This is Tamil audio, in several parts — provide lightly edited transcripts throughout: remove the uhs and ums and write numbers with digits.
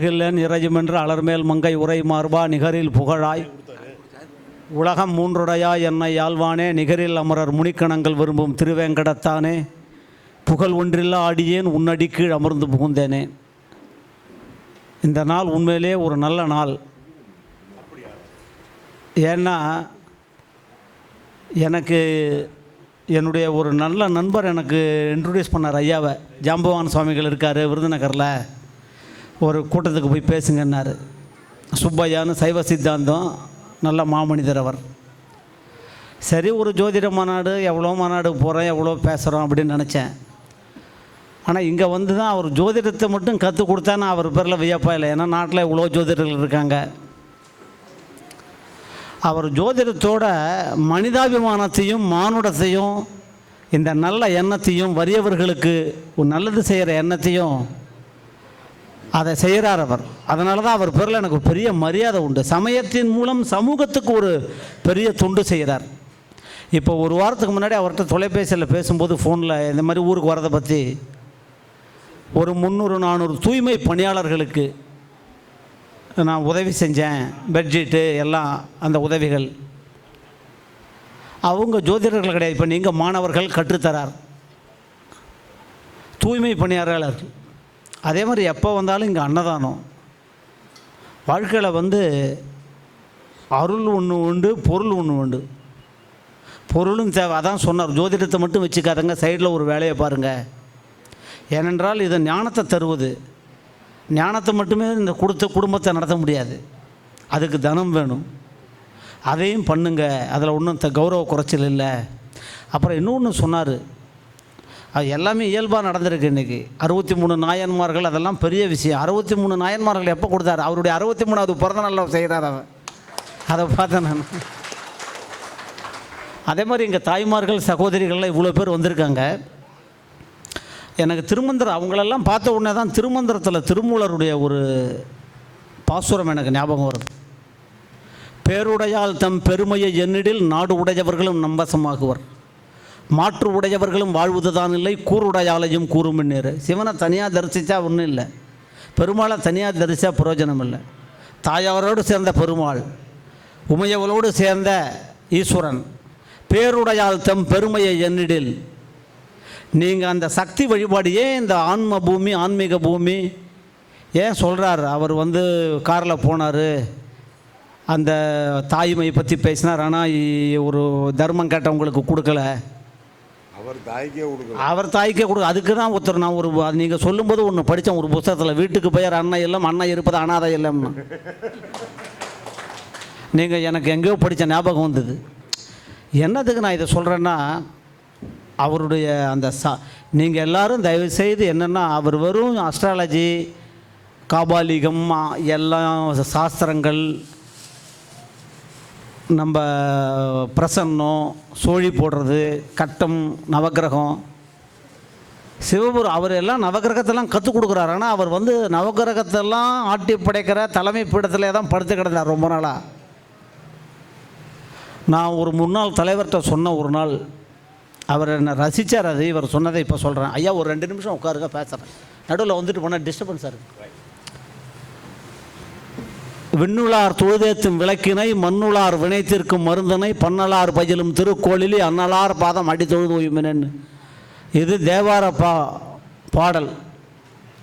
உலகில்லன் இறையுமென்று அலர்மேல் மங்கை உரை மார்பா நிகரில் புகழாய் உலகம் மூன்றுடையா என்னை யாழ்வானே நிகரில் அமரர் முனிக்கணங்கள் விரும்பும் திருவேங்கடத்தானே புகழ் ஒன்றில்லா ஆடியேன் உன்னடி கீழ் அமர்ந்து புகுந்தேனே. இந்த நாள் உண்மையிலே ஒரு நல்ல நாள். ஏன்னா எனக்கு என்னுடைய ஒரு நல்ல நண்பர் எனக்கு இன்ட்ரடியூஸ் பண்ணார். ஐயாவை ஜாம்பவான் சுவாமிகள் இருக்கார் விருதுநகரில், ஒரு கூட்டத்துக்கு போய் பேசுங்கன்னார். சுப்பையான்னு சைவ சித்தாந்தம், நல்ல மாமனிதர் அவர். சரி, ஒரு ஜோதிட மாநாடு, எவ்வளோ மாநாடுக்கு போகிறேன், எவ்வளோ பேசுகிறோம் அப்படின்னு நினச்சேன். ஆனால் இங்கே வந்து தான் அவர் ஜோதிடத்தை மட்டும் கற்றுக் கொடுத்தா நான் அவர் பேரில் வியப்பா இல்லை. ஏன்னா நாட்டில் இவ்வளோ ஜோதிடர்கள் இருக்காங்க. அவர் ஜோதிடத்தோட மனிதாபிமானத்தையும் மானுடத்தையும் இந்த நல்ல எண்ணத்தையும் வறியவர்களுக்கு ஒரு நல்லது செய்கிற எண்ணத்தையும் அதை செய்கிறார் அவர். அதனால தான் அவர் பேரில் எனக்கு பெரிய மரியாதை உண்டு. சமயத்தின் மூலம் சமூகத்துக்கு ஒரு பெரிய தொண்டு செய்கிறார். இப்போ ஒரு வாரத்துக்கு முன்னாடி அவர்கிட்ட தொலைபேசியில் பேசும்போது ஃபோனில் இந்த மாதிரி ஊருக்கு வரதை பற்றி ஒரு 300-400 தூய்மை பணியாளர்களுக்கு நான் உதவி செஞ்சேன். பெட்ஷீட்டு எல்லாம் அந்த உதவிகள். அவங்க ஜோதிடர்கள் கிடையாது. இப்போ நீங்கள் மாணவர்கள் கற்றுத்தரார், தூய்மை பணியாளர்கள். அதே மாதிரி எப்போ வந்தாலும் இங்கே அன்னதானம். வாழ்க்கையில் வந்து அருள் ஒன்று உண்டு, பொருள் ஒன்று உண்டு. பொருளும் தேவை. அதான் சொன்னார், ஜோதிடத்தை மட்டும் வச்சுக்காதங்க, சைடில் ஒரு வேலையை பாருங்கள். ஏனென்றால் இது ஞானத்தை தருவது. ஞானத்தை மட்டுமே இந்த குடும்பத்தை நடத்த முடியாது, அதுக்கு தனம் வேணும். அதையும் பண்ணுங்க, அதில் ஒன்றும் கௌரவ குறைச்சல் இல்லை. அப்புறம் இன்னொன்று சொன்னார், அது எல்லாமே இயல்பாக நடந்திருக்கு. இன்றைக்கி 63 நாயன்மார்கள், அதெல்லாம் பெரிய விஷயம். 63 நாயன்மார்கள் எப்போ கொடுத்தாரு? அவருடைய 63வது பிறந்த நாளில் செய்கிறார் அவர். அதை பார்த்தேன் நான். அதே மாதிரி இங்கே தாய்மார்கள் சகோதரிகள்லாம் இவ்வளோ பேர் வந்திருக்காங்க. எனக்கு திருமந்திரம் அவங்களெல்லாம் பார்த்த உடனே தான் திருமந்திரத்தில் திருமூலருடைய ஒரு பாசுரம் எனக்கு ஞாபகம் வருது. பேருடையால் தம் பெருமையை எண்ணிடில் நாடு உடையவர்களும் நம்பசமாகுவர், மாற்று உடையவர்களும் வாழ்வதுதான் இல்லை, கூருடையாலையும் கூறும் நேரு. சிவனை தனியாக தரிசித்தா ஒன்றும் இல்லை, பெருமாளை தனியாக தரிசித்தா பிரயோஜனம் இல்லை. தாயாரோடு சேர்ந்த பெருமாள், உமையவளோடு சேர்ந்த ஈஸ்வரன். பேருடையால் தம் பெருமையை எண்ணிடில். நீங்கள் அந்த சக்தி வழிபாடு ஏன் இந்த ஆன்ம பூமி, ஆன்மீக பூமி ஏன் சொல்கிறார்? அவர் வந்து காரில் போனார், அந்த தாய்மையை பற்றி பேசினார். ஆனால் ஒரு தர்மம் கேட்டவங்களுக்கு கொடுக்கல, அவர் தாய்க்கே கொடுக்க. அதுக்கு தான் ஒருத்தர் நான் ஒரு நீங்கள் சொல்லும்போது ஒன்று படித்தேன் ஒரு புத்தகத்தில், வீட்டுக்கு பெயர் அண்ணன் இல்லம், அண்ணன் இருப்பது அனாதை இல்லம்னு. நீங்கள் எனக்கு எங்கேயோ படித்த ஞாபகம் வந்தது. என்னதுக்கு நான் இதை சொல்கிறேன்னா, அவருடைய அந்த நீங்கள் எல்லோரும் தயவுசெய்து என்னென்னா, அவர் வெறும் அஸ்ட்ராலஜி, காபாலிகம், எல்லாம் சாஸ்திரங்கள், நம்ம பிரசன்னம், சோழி போடுறது, கட்டம், நவகிரகம், சிவபுரம், அவர் எல்லாம் நவகிரகத்தெல்லாம் கற்றுக் கொடுக்குறாரு. ஆனால் அவர் வந்து நவகிரகத்தெல்லாம் ஆட்டி படைக்கிற தலைமை பீடத்திலே தான் படுத்து கிடந்தார் ரொம்ப நாளாக. நான் ஒரு முன்னாள் தலைவர்கிட்ட சொன்ன ஒரு நாள், அவர் என்னை ரசித்தார். அது இவர் சொன்னதை இப்போ சொல்கிறேன். ஐயா ஒரு 2 நிமிஷம் உட்காருங்க, பேசுகிறேன். நடுவில் வந்துட்டு போனால் டிஸ்டர்பன்ஸாக இருக்குது. விண்ணுளார் தொழுதேத்தும் விளக்கினை, மண்ணுளார் வினைத்திருக்கும் மருந்தனை, பன்னலார் பயிலும் திருக்கோளிலி, அன்னலார் பாதம் அடி தொழுது ஓய்மினன்னு. இது தேவார பாடல்.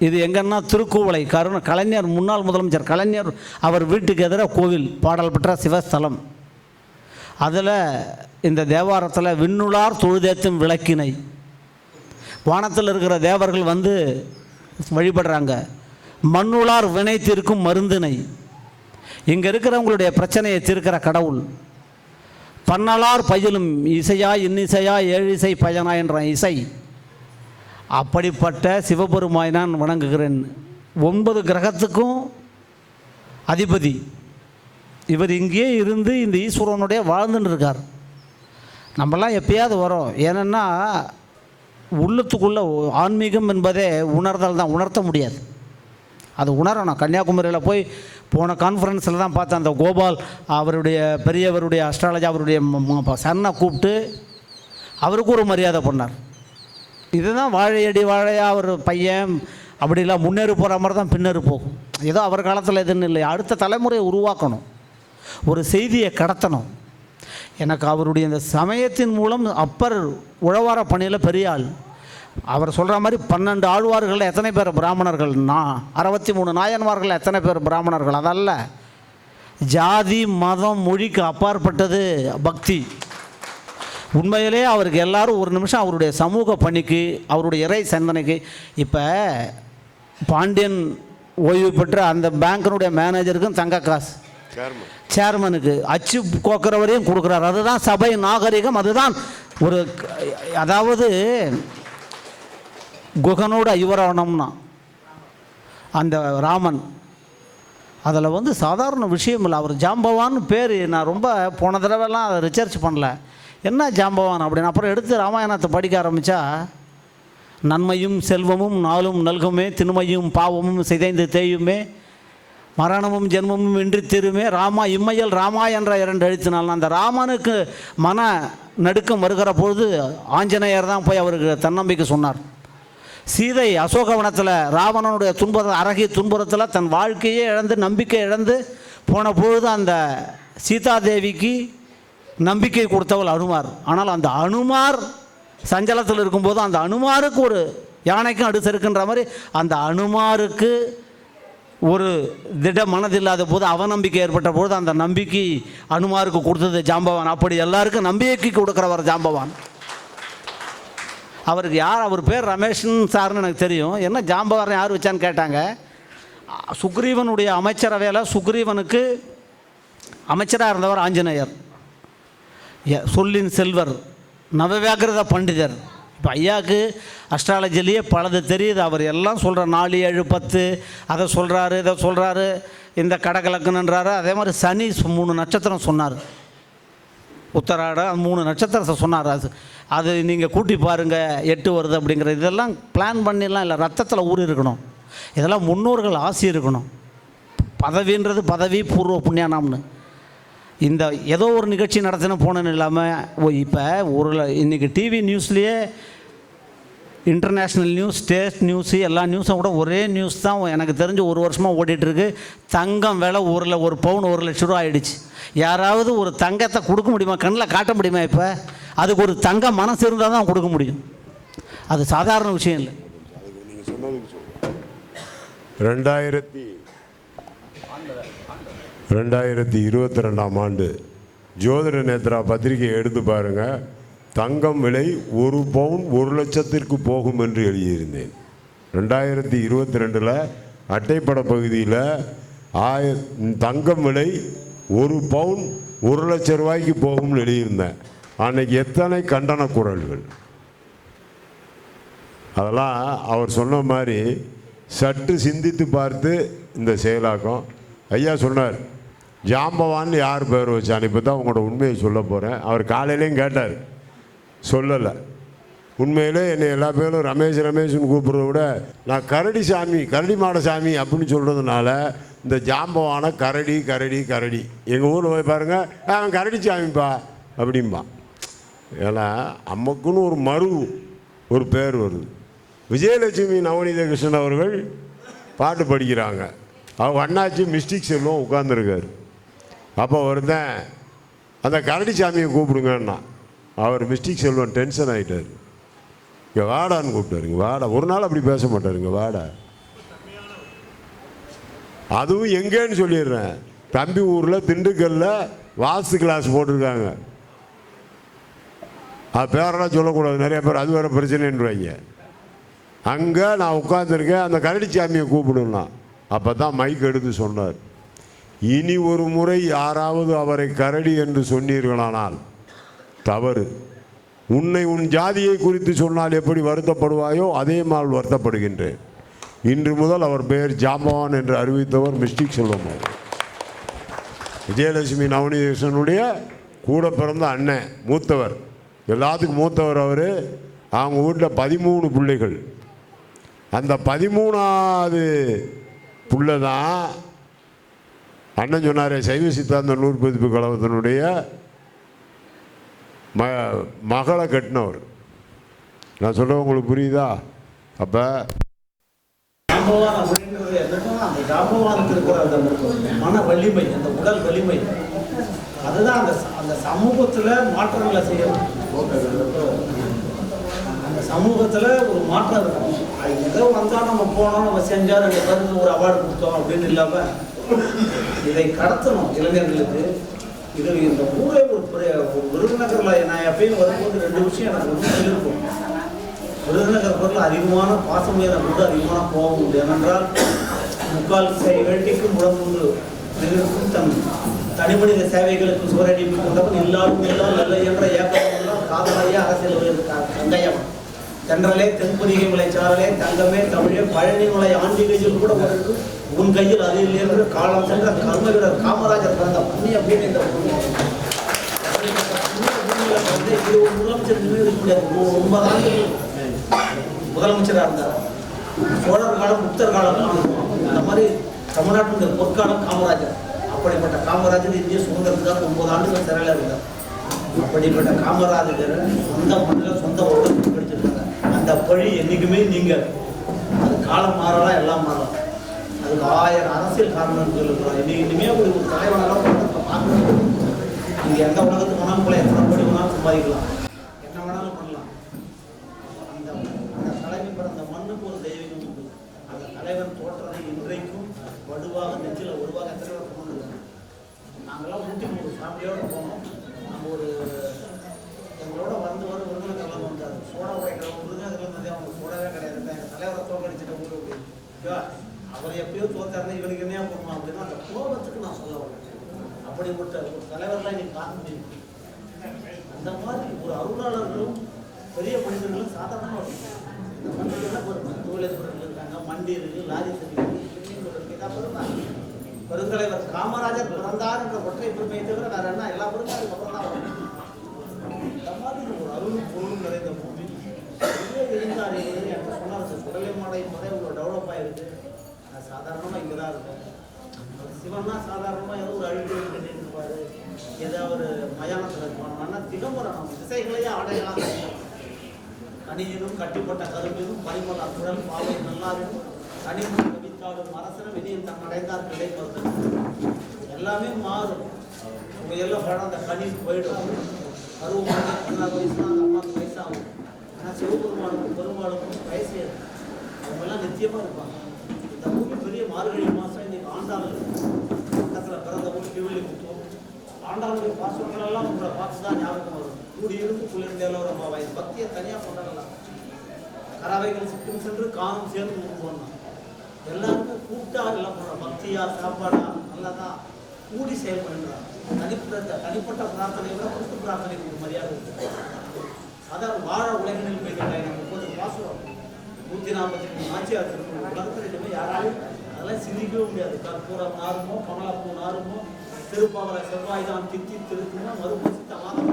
இது எங்கன்னா திருக்குவளை. கலைஞர், முன்னாள் முதலமைச்சர் கலைஞர் அவர் வீட்டுக்கு எதிராக கோவில், பாடல் பெற்ற சிவஸ்தலம். அதில் இந்த தேவாரத்தில் விண்ணுளார் தொழுதேத்தும் விளக்கினை, வானத்தில் இருக்கிற தேவர்கள் வந்து வழிபடுறாங்க. மண்ணுளார் வினை தீர்க்கும் மருந்தினை, இங்கே இருக்கிறவங்களுடைய பிரச்சனையை தீர்க்கிற கடவுள். பன்னலார் பயிலும் இசையா இன்னிசையா ஏழிசை பயனா என்ற இசை. அப்படிப்பட்ட சிவபெருமானை நான் வணங்குகிறேன். 9 கிரகத்துக்கும் அதிபதி இவர். இங்கேயே இருந்து இந்த ஈஸ்வரனுடைய வாழ்ந்துன்னு இருக்கார். நம்மளாம் எப்பயாவது வரோம். ஏன்னா உள்ளத்துக்குள்ளே ஆன்மீகம் என்பதே உணர்தல் தான், உணர்த்த முடியாது, அது உணரணும். கன்னியாகுமரியில் போய் போன கான்ஃபரன்ஸில் தான் பார்த்தேன். அந்த கோபால் அவருடைய பெரியவருடைய அஸ்ட்ராலஜி, அவருடைய சன்னை கூப்பிட்டு அவருக்கு ஒரு மரியாதை பண்ணார். இதுதான் வாழையடி வாழையா அவர் பையன் அப்படிலாம் முன்னேறி போகிற மாதிரி தான் பின்னேறி போகும். ஏதோ அவர் காலத்தில் எதுன்னு இல்லை, அடுத்த தலைமுறையை உருவாக்கணும், ஒரு செய்தியை கடத்தணும். எனக்கு அவருடைய இந்த சமயத்தின் மூலம் அப்பர் உழவார பணியில் பெரிய ஆள். அவர் சொல்கிற மாதிரி 12 ஆழ்வார்களில் எத்தனை பேர் பிராமணர்கள், 63 நாயன்மார்கள் எத்தனை பேர் பிராமணர்கள். அதல்ல, ஜாதி மதம் மொழிக்கு அப்பாற்பட்டது பக்தி. உண்மையிலே அவருக்கு எல்லாரும் ஒரு நிமிஷம் அவருடைய சமூக பணிக்கு, அவருடைய இறை சிந்தனைக்கு. இப்போ பாண்டியன் ஓய்வு பெற்ற அந்த பேங்கினுடைய மேனேஜருக்கும் தங்க காசு, சேர்மனுக்கு அச்சு கோக்கிறவரையும் கொடுக்குறாரு. அதுதான் சபை நாகரிகம். அதுதான் ஒரு, அதாவது குகனோட ஐவரானம்னா அந்த ராமன், அதில் வந்து சாதாரண விஷயம் இல்லை. அவர் ஜாம்பவான்னு பேர். நான் ரொம்ப போன தடவைலாம் அதை ரிசர்ச் பண்ணல, என்ன ஜாம்பவான் அப்படின்னு. அப்புறம் எடுத்து ராமாயணத்தை படிக்க ஆரம்பித்தா, நன்மையும் செல்வமும் நாளும் நல்குமே, திண்மையும் பாவமும் சிதைந்து தேயுமே, மரணமும் ஜென்மமும் இன்றி திருமே, ராமா இம்மையல் ராமா என்ற 2 எழுத்தினால். அந்த ராமனுக்கு மன நடுக்கம் வருகிற பொழுது ஆஞ்சநேயர் தான் போய் அவருக்கு தன்னம்பிக்கை சொன்னார். சீதை அசோகவனத்தில் ராவணனுடைய அரகிய துன்புறத்தில் தன் வாழ்க்கையே இழந்து நம்பிக்கை இழந்து போன பொழுது அந்த சீதாதேவிக்கு நம்பிக்கை கொடுத்தவள் அனுமார். ஆனால் அந்த அனுமார் சஞ்சலத்தில் இருக்கும்போது அந்த அனுமாருக்கு ஒரு யானைக்கும் அடுத்து இருக்குன்ற மாதிரி அந்த அனுமாருக்கு ஒரு திட மனதில்லாத போது அவநம்பிக்கை ஏற்பட்ட பொழுது அந்த நம்பிக்கை அனுமாருக்கு கொடுத்தது ஜாம்பவான். அப்படி எல்லாருக்கும் நம்பிக்கை கொடுக்குறவர் ஜாம்பவான். அவருக்கு யார், அவர் பேர் ரமேஷன் சார்னு எனக்கு தெரியும். என்ன ஜாம்பவான் யார் வச்சான்னு கேட்டாங்க. சுக்ரீவனுடைய அமைச்சரவையில் சுக்ரீவனுக்கு அமைச்சராக இருந்தவர் ஆஞ்சநேயர், சொல்லின் செல்வர், நவவியாகிருத பண்டிதர். இப்போ ஐயாவுக்கு அஸ்ட்ராலஜிலேயே பலது தெரியுது. அவர் எல்லாம் சொல்கிற 4, 7, 10 அதை சொல்கிறாரு, இதை சொல்கிறாரு, இந்த கடகலக்குன்றாரு. அதே மாதிரி சனி 3 நட்சத்திரம் சொன்னார், உத்தராட 3 நட்சத்திரத்தை சொன்னார். அது நீங்கள் கூட்டி பாருங்கள் 8 வருது அப்படிங்கிற. இதெல்லாம் பிளான் பண்ணிடலாம் இல்லை, ரத்தத்தில் ஊறி இருக்கணும். இதெல்லாம் முன்னோர்கள் ஆசி இருக்கணும். பதவின்றது பதவி பூர்வ புண்ணியானாம்னு. இந்த ஏதோ ஒரு நிகழ்ச்சி நடத்தின போனேன்னு இல்லாமல் இப்போ இன்றைக்கி டிவி நியூஸ்லேயே இன்டர்நேஷ்னல் நியூஸ், ஸ்டேட் நியூஸு, எல்லா நியூஸும் கூட ஒரே நியூஸ் தான் எனக்கு தெரிஞ்சு 1 வருஷமாக ஓடிட்டுருக்கு. தங்கம் விலை 1 பவுன் 1 லட்ச ரூபா ஆகிடுச்சு. யாராவது ஒரு தங்கத்தை கொடுக்க முடியுமா, கண்ணில் காட்ட முடியுமா? இப்போ அதுக்கு ஒரு தங்க மனசு இருந்தால் தான் கொடுக்க முடியும். அது சாதாரண விஷயம் இல்லை. 2022ஆம் ஆண்டு ஜோதிட நேத்ரா பத்திரிகையை எடுத்து பாருங்கள். தங்கம் விலை 1 பவுன் 1 லட்சத்திற்கு போகும் என்று எழுதியிருந்தேன். 2022 அட்டைப்பட பகுதியில் தங்கம் விலை 1 பவுன் 1 லட்ச ரூபாய்க்கு போகும்னு எழுதியிருந்தேன். அன்னைக்கு எத்தனை கண்டன குரல்கள்! அதெல்லாம் அவர் சொன்ன மாதிரி சற்று சிந்தித்து பார்த்து இந்த செயலாக்கம். ஐயா சொன்னார், ஜாம்பவான் யார் பேர் வச்சான். இப்போ தான் உங்களோட உண்மையை சொல்ல போகிறேன். அவர் காலையிலையும் கேட்டார், சொல்லலை. உண்மையிலே என்னை எல்லா பேரும் ரமேஷ்னு கூப்பிட்றத விட நான் கரடி சாமி, கரடி மாட சாமி அப்படின்னு சொல்கிறதுனால இந்த ஜாம்பவானை கரடி கரடி கரடி எங்கள் ஊரில் போய் பாருங்கள், அவன் கரடி சாமிப்பா அப்படிம்பா. ஏன்னா அம்மக்குன்னு ஒரு பேர் வருது. விஜயலட்சுமி நவநீத கிருஷ்ணன் அவர்கள் பாட்டு படிக்கிறாங்க. அவங்க அண்ணாச்சி மிஸ்டிக் செல்வம் உட்கார்ந்துருக்கார். அப்போ ஒருத்தன் அந்த கரடி சாமியை கூப்பிடுங்கன்னா அவர் மிஸ்டிக் செல்வம் டென்ஷன் ஆகிட்டார். இங்கே வாடான்னு கூப்பிட்டாருங்க. வாடா, ஒரு நாள் அப்படி பேச மாட்டாருங்க. வாடா, அதுவும் எங்கேன்னு சொல்லிடுறேன். தம்பி ஊரில் திண்டுக்கல்லில் வாஸ்து கிளாஸ் போட்டிருக்காங்க. அது பேரெல்லாம் சொல்லக்கூடாது, நிறைய பேர் அது வேறு பிரச்சனைன்றாங்க. அங்கே நான் உட்காந்துருக்கேன், அந்த கரடி சாமியை கூப்பிடுன்னா. அப்போ தான் மைக் எடுத்து சொன்னார், இனி ஒரு முறை யாராவது அவரை கரடி என்று சொன்னீர்களானால் தவறு. உன்னை உன் ஜாதியை குறித்து சொன்னால் எப்படி வருத்தப்படுவாயோ அதே மாதிரி வருத்தப்படுகின்றேன். இன்று முதல் அவர் பெயர் ஜாம்பவான் என்று அறிவித்தவர் மிஸ்டிக் செல்வம். விஜயலட்சுமி நவநீதனுடைய கூட பிறந்த அண்ணன், மூத்தவர், எல்லாத்துக்கும் மூத்தவர் அவர். அவங்க வீட்டில் 13 பிள்ளைகள். அந்த 13ஆவது புள்ள தான் அண்ணன் சொன்னாரே சைவ சித்தாந்த நூற்பதிப்பு கழகத்தினுடைய மகளை கட்டினவர். நான் சொல்ல உங்களுக்கு புரியுதா? அப்போ ஜாம்பவான் அப்படின்றது என்னன்னா, அந்த ஜாம்பவானுக்கு இருக்கிற அந்த மன வலிமை, அந்த உடல் வலிமை, அதுதான் அந்த சமூகத்தில் மாற்றங்களை செய்யணும். அந்த சமூகத்தில் ஒரு மாற்றம் இருக்கும். ஏதோ வந்தால் நம்ம போனோம், நம்ம செஞ்சால் 2 பேருக்கு ஒரு அவார்டு கொடுத்தோம் அப்படின்னு இல்லாமல் இதை கடத்தணும் இளைஞர்களுக்கு. இது இந்த ஊரே ஒரு விருதுநகரில் நான் எப்பயும் வரும்போது 2 விஷயம் எனக்கு வந்து சொல்லியிருக்கும். விருதுநகர் பொருள் அதிகமான பாசம் எனக்கு வந்து அதிகமான கோபம் உண்டு. ஏனென்றால் 3/4 வேட்டிக்கும் முழங்குண்டு நிகழ்க்கும் தன் தனிமனித சேவைகளுக்கு சுவரடிப்பு கொண்டவன் எல்லாரும் எல்லாம் நல்ல என்ற ஏக்கமெல்லாம் காதலையே அரசியல் கங்கையம் தென்றலே தென்பொதிகை மலை சாரலே தங்கமே தமிழே பழனி மலை ஆண்டிகையில் கூட ஒரு உன் கையில் அது இல்லை என்று காலம் சென்ற கர்ம வீரர் காமராஜர் பிறந்த பண்ணி அப்படின்னு இந்த முதலமைச்சர் நினைவு முடியாது. 9 ஆண்டுகள் முதலமைச்சராக இருந்தார். சோழர் காலம், புத்தர் காலம், அந்த மாதிரி தமிழ்நாட்டினுடைய பொற்காலம் காமராஜர். அப்படிப்பட்ட காமராஜர் இந்திய சுதந்திரத்துக்காக 9 ஆண்டுகள் சிறையில் இருந்தார். அப்படிப்பட்ட காமராஜர் சொந்த மண்ணில் சொந்த உலகத்தில் படிச்சிருக்காங்க. அந்த பழி என்றைக்குமே நீங்கள் அது காலம் மாறலாம், எல்லாம் மாறலாம். அதுக்கு 1000 அரசியல் காரணம் சொல்லுறோம். இனிமே ஒரு தலைவனெல்லாம் பார்க்கணும். நீங்கள் எந்த உலகத்துக்கு வேணாலும் போல, எத்தனை படி வேணாலும் சம்பாதிக்கலாம், என்ன வேணாலும் பண்ணலாம். அந்த தலைவன் பிறந்த மண்ணுக்கு ஒரு தெய்வீகம் உண்டு. அந்த தலைவன் தோற்றதை இன்றைக்கும் வடுவாக நெஞ்சில் உருவாக எத்தனை பேர் கொண்டு நாங்கள்லாம் ஊட்டி ஒரு ஃபேமிலியோடு போனோம். நம்ம ஒரு எங்களோட வந்து விருதுநகர்லாம் வந்தார். சோடா உடைக்கிறவங்க விருதுநகர்லாம் வந்து அவங்க சோடாவே கிடையாது. எங்கள் தலைவரை தோக்கடிச்சிட்ட ஊர் அப்படி அவர் எப்பயோ தோத்தாருன்னா இவனுக்கு என்ன போகணும் அப்படின்னா அந்த கோபத்துக்கு நான் சொல்ல வரேன். அப்படிப்பட்ட ஒரு தலைவர்லாம் இன்னைக்கு பார்க்க முடியும். அந்த மாதிரி ஒரு அருளாளர்களும் பெரிய மனிதர்களும் சாதாரணமாக இந்த மனிதர்கள்லாம் ஒரு தோழேஸ்வரர்கள் இருக்காங்க, மண்டி இருக்குது, லாரி இருக்குது. பெருந்தலைவர் காமராஜர் பிறந்தார் என்ற ஒற்றை பெருமையை தவிர வேற என்ன எல்லா பெருமையும் அதுக்கப்புறம் தான் வரும். இந்த மாதிரி ஒரு அருள் பொருள் நிறைந்த பூமி இருந்தார். என்ன சொன்னார், குடலை மாடை முறை ஒரு டெவலப் ஆகிருக்கு. அது சாதாரணமாக இங்கே தான் இருக்கும். சிவன்னா சாதாரணமாக ஏதோ ஒரு அழிவு கட்டிட்டு இருப்பார், ஏதோ ஒரு மயானத்தில் இருப்பான். ஆனால் திகம்பரம் நம்ம திசைகளையே ஆடையெல்லாம் கனியினும் கட்டிப்பட்ட கரும்பினும் பரிமள குழல் பாவை நல்லாரும் கனிமணம் கவித்தாலும் அரசனும் விதியும் தன் அடைந்தார் கிடைப்பது எல்லாமே மாறும். உங்க எல்லாம் படம் அந்த கனி போயிடும். பருவமான 16 வயசுனா அந்த அம்மாவுக்கு வயசாகும். ஆனால் சிவபெருமானுக்கும் பெருமாளுக்கும் வயசு அவங்கெல்லாம் நிச்சயமாக இருப்பாங்க. இந்த பூமி பெரிய மார்கழி மாதம் இன்னைக்கு ஆண்டாள் பக்கத்தில் பிறந்த ஊர் கிவிலி குத்துவோம். ஆண்டாளுடைய பாசங்கள் எல்லாம் உங்களை பார்த்து தான் ஞாபகம் வரும். கூடியிருந்து குளிர்ந்தேலோ ரொம்ப பக்தியை தனியாக கொண்டாடலாம். கறவைகள் சுற்றும் சென்று காணும் சேர்ந்து ஊற்றுவோம். எல்லாருமே கூப்பிட்டா எல்லாம் போடுற பக்தியா சாப்பாடா நல்லதான் கூடி செயல்படுறான். தனிப்பட்ட பிரார்த்தனை விட கூட்டு பிரார்த்தனைக்கு ஒரு மரியாதை இருக்கு. அதான் வாழ உலகினில் போய்கிட்டாங்க. நம்ம 30 பாசுரம் 143 நாச்சியார் திருக்குறள் உலகத்தில் இனிமேல் யாராலும் அதெல்லாம் சிந்திக்கவே முடியாது. கற்பூரம் நாருமோ கமலப்பூ நாருமோ திருப்பாவலை செவ்வாய் தான் தித்தி திருக்குமோ மறுபூசித்த மாதம்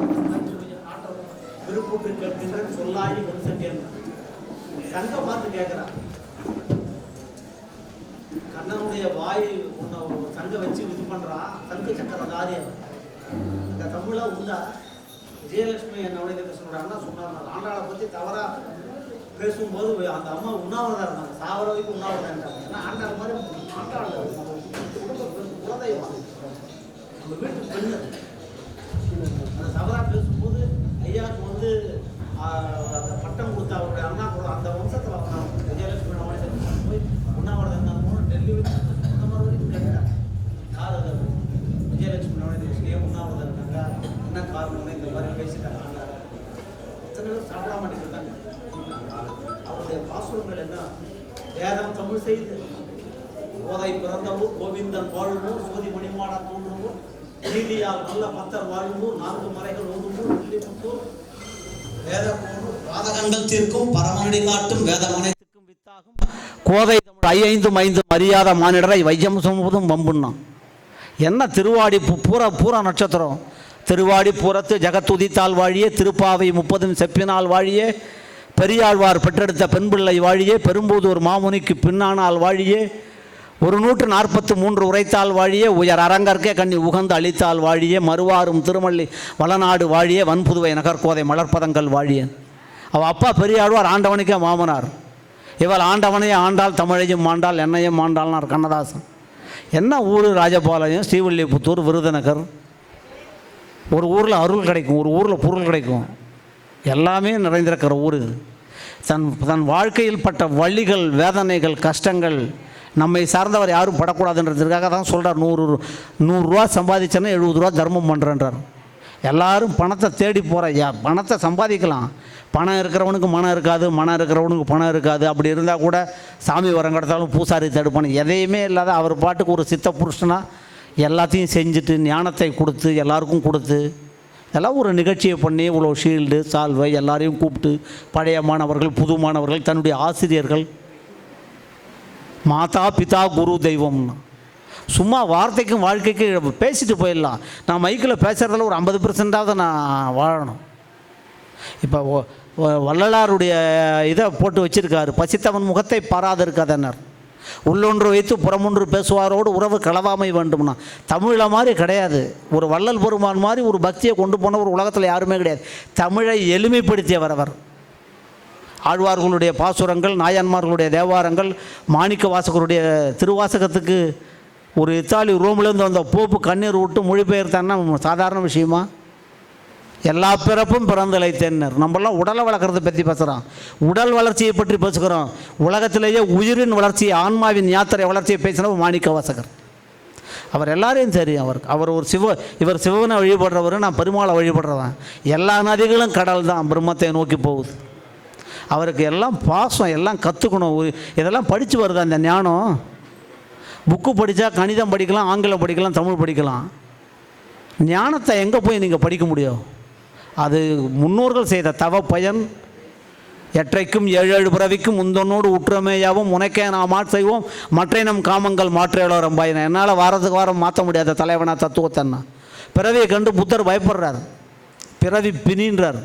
நாட்டமோ விருப்பூட்டு கேட்கின்ற சொல்லாயி கொண்டு சென்றேன். சங்க பார்த்து கேட்குறான். கண்ணனுடைய வாய் சங்க வச்சு இது பண்ணுறான். சங்க சக்கரதாரியன் இந்த தமிழாக உண்டா? விஜயலட்சுமி என்னுடைய கிருஷ்ணோட சொன்னார். ஆண்டாளை பற்றி தவறாக பேசும்போது அந்த அம்மா உண்ணாவிரதம் இருந்தாங்க. சாவர வரைக்கும் உண்ணாவிரதம் இருந்தாங்க. ஏன்னா ஆண்டாள் மாதிரி ஆண்டாள் குலதெய்வம், நம்ம வீட்டு பெண்ணு. அந்த தவறாக பேசும்போது ஐயாவுக்கு வந்து அந்த பட்டம் கொடுத்த அவருடைய அண்ணா கூட அந்த வம்சத்தில் வந்தாங்க. விஜயலட்சுமி நம்மளே போய் உண்ணாவிரதம் இருந்தாங்க. டெல்லி அந்த மாதிரி வரைக்கும் கேட்குறாங்க. யார் அது விஜயலட்சுமி நம்மளே உண்ணாவிரதம் இருக்காங்க, என்ன காரணம் இந்த மாதிரி பேசிட்டாங்க. ஆண்டாள் எத்தனை பேர் சாப்பிட மாட்டேங்கிறாங்க. அவருடைய பாசுரங்கள் என்ன? வேதம் தமிழ் செய்து போதை பிறந்தவோ கோவிந்தன் வாழ்வோ சோதி மணிமாட தோன்றுவோ நீதியால் நல்ல பத்தர் வாழ்வோ 4 மறைகள் ஓதுவோ புத்தூர் வேத பாதகங்கள் தீர்க்கும் பரமனடி காட்டும் வேதமனைத்துக்கும் வித்தாகும் கோதை தமிழ் 5 அறியாத மானிடரை வையம் சுமதும் வம்புன்னான். என்ன திருவாடி பூரா நட்சத்திரம். திருவாடி பூரத்து ஜகத்துதித்தால் வாழியே, திருப்பாவை 30 செப்பினால் வாழியே, பெரியாழ்வார் பெற்றெடுத்த பெண்பிள்ளை வாழியே, பெரும்பூதூர் மாமுனிக்கு பின்னானால் வாழியே, 143 உரைத்தால் வாழியே, உயர் அரங்கற்கே கண்ணி உகந்து அளித்தால் வாழியே, மறுவாரும் திருமல்லி வளநாடு வாழியே, வன்புதுவை நகர்கோதை மலர்ப்பதங்கள் வாழியே. அவள் அப்பா பெரியாழ்வார் ஆண்டவனுக்கே மாமனார். இவள் ஆண்டவனையே ஆண்டாள் தமிழையும் ஆண்டாள் என்னையும் ஆண்டாள்னார் கண்ணதாசன். என்ன ஊர்? ராஜபாளையம், ஸ்ரீவில்லிபுத்தூர், விருதுநகர். ஒரு ஊரில் அருள் கிடைக்கும், ஒரு ஊரில் பொருள் கிடைக்கும், எல்லாமே நிறைந்திருக்கிற ஊர் இது. தன் வாழ்க்கையில் பட்ட வலிகள், வேதனைகள், கஷ்டங்கள் நம்மை சார்ந்தவர் யாரும் படக்கூடாதுன்றதுக்காக தான் சொல்கிறார். 100 ரூபா சம்பாதிச்சேன்னா 70 ரூபா தர்மம் பண்ணுறேன்றார். எல்லாரும் பணத்தை தேடி போகிற, பணத்தை சம்பாதிக்கலாம். பணம் இருக்கிறவனுக்கு மனம் இருக்காது, மனம் இருக்கிறவனுக்கு பணம் இருக்காது. அப்படி இருந்தால் கூட சாமி வரம் கிடத்தாலும் பூசாரி தடுப்பானு எதையுமே இல்லாத அவர் பாட்டுக்கு ஒரு சித்த புருஷனாக எல்லாத்தையும் செஞ்சுட்டு ஞானத்தை கொடுத்து எல்லாருக்கும் கொடுத்து எல்லாம் ஒரு நிகழ்ச்சியை பண்ணி இவ்வளோ ஷீல்டு, சால்வை எல்லாரையும் கூப்பிட்டு பழைய மாணவர்கள், புது மாணவர்கள், தன்னுடைய ஆசிரியர்கள், மாதா பிதா குரு தெய்வம்னா சும்மா வார்த்தைக்கும் வாழ்க்கைக்கும் பேசிட்டு போயிடலாம். நான் மைக்கில் பேசுகிறதுல ஒரு 50% நான் வாழணும். இப்போ வள்ளலாருடைய இதை போட்டு வச்சுருக்காரு, பசித்தவன் முகத்தை பாராதிருக்காதனர், உள்ளொன்று வைத்து புறமொன்று பேசுவாரோடு உறவு களவாமை வேண்டும்னா. தமிழில் மாதிரி கிடையாது. ஒரு வள்ளல் பெருமான் மாதிரி ஒரு பக்தியை கொண்டு போன ஒரு உலகத்தில் யாருமே கிடையாது. தமிழை எளிமைப்படுத்தியவர் அவர். ஆழ்வார்களுடைய பாசுரங்கள், நாயன்மார்களுடைய தேவாரங்கள், மாணிக்க வாசகருடைய திருவாசகத்துக்கு ஒரு இத்தாலி ரோம்லேருந்து வந்த போப்பு கண்ணீர் விட்டு மொழிபெயர்த்தான்னா சாதாரண விஷயமா? எல்லா பிறப்பும் பிறந்தலைத்தேன்னர். நம்மளாம் உடலை வளர்க்குறதை பற்றி பேசுகிறோம், உடல் வளர்ச்சியை பற்றி பேசுகிறோம். உலகத்திலேயே உயிரின் வளர்ச்சியை, ஆன்மாவின் யாத்திரை வளர்ச்சியை பேசினவர் மாணிக்க வாசகர். அவர் எல்லாரையும் தெரியும். அவர் ஒரு இவர் சிவனை வழிபடுறவர், நான் பெருமாளை வழிபடுறவன். எல்லா நதிகளும் கடல் தான் பிரம்மத்தை நோக்கி போகுது. அவருக்கு எல்லாம் பாசம், எல்லாம் கற்றுக்கணும். இதெல்லாம் படித்து வருது அந்த ஞானம். புக்கு படித்தா கணிதம் படிக்கலாம், ஆங்கிலம் படிக்கலாம், தமிழ் படிக்கலாம். ஞானத்தை எங்கே போய் நீங்கள் படிக்க முடியும்? அது முன்னோர்கள் செய்த தவ பயன். எற்றைக்கும் 7 பிறவிக்கும் முந்தனோடு உற்றமேயாவும் உனக்கே நாம் செய்வோம் மற்ற நம் காமங்கள் மாற்றேளோ ரம்பாயின. என்னால் வாரத்துக்கு வாரம் மாற்ற முடியாத தலைவனா தத்துவத்தன்னா. பிறவியை கண்டு புத்தர் பயப்படுறார், பிறவி பிணின்றார்.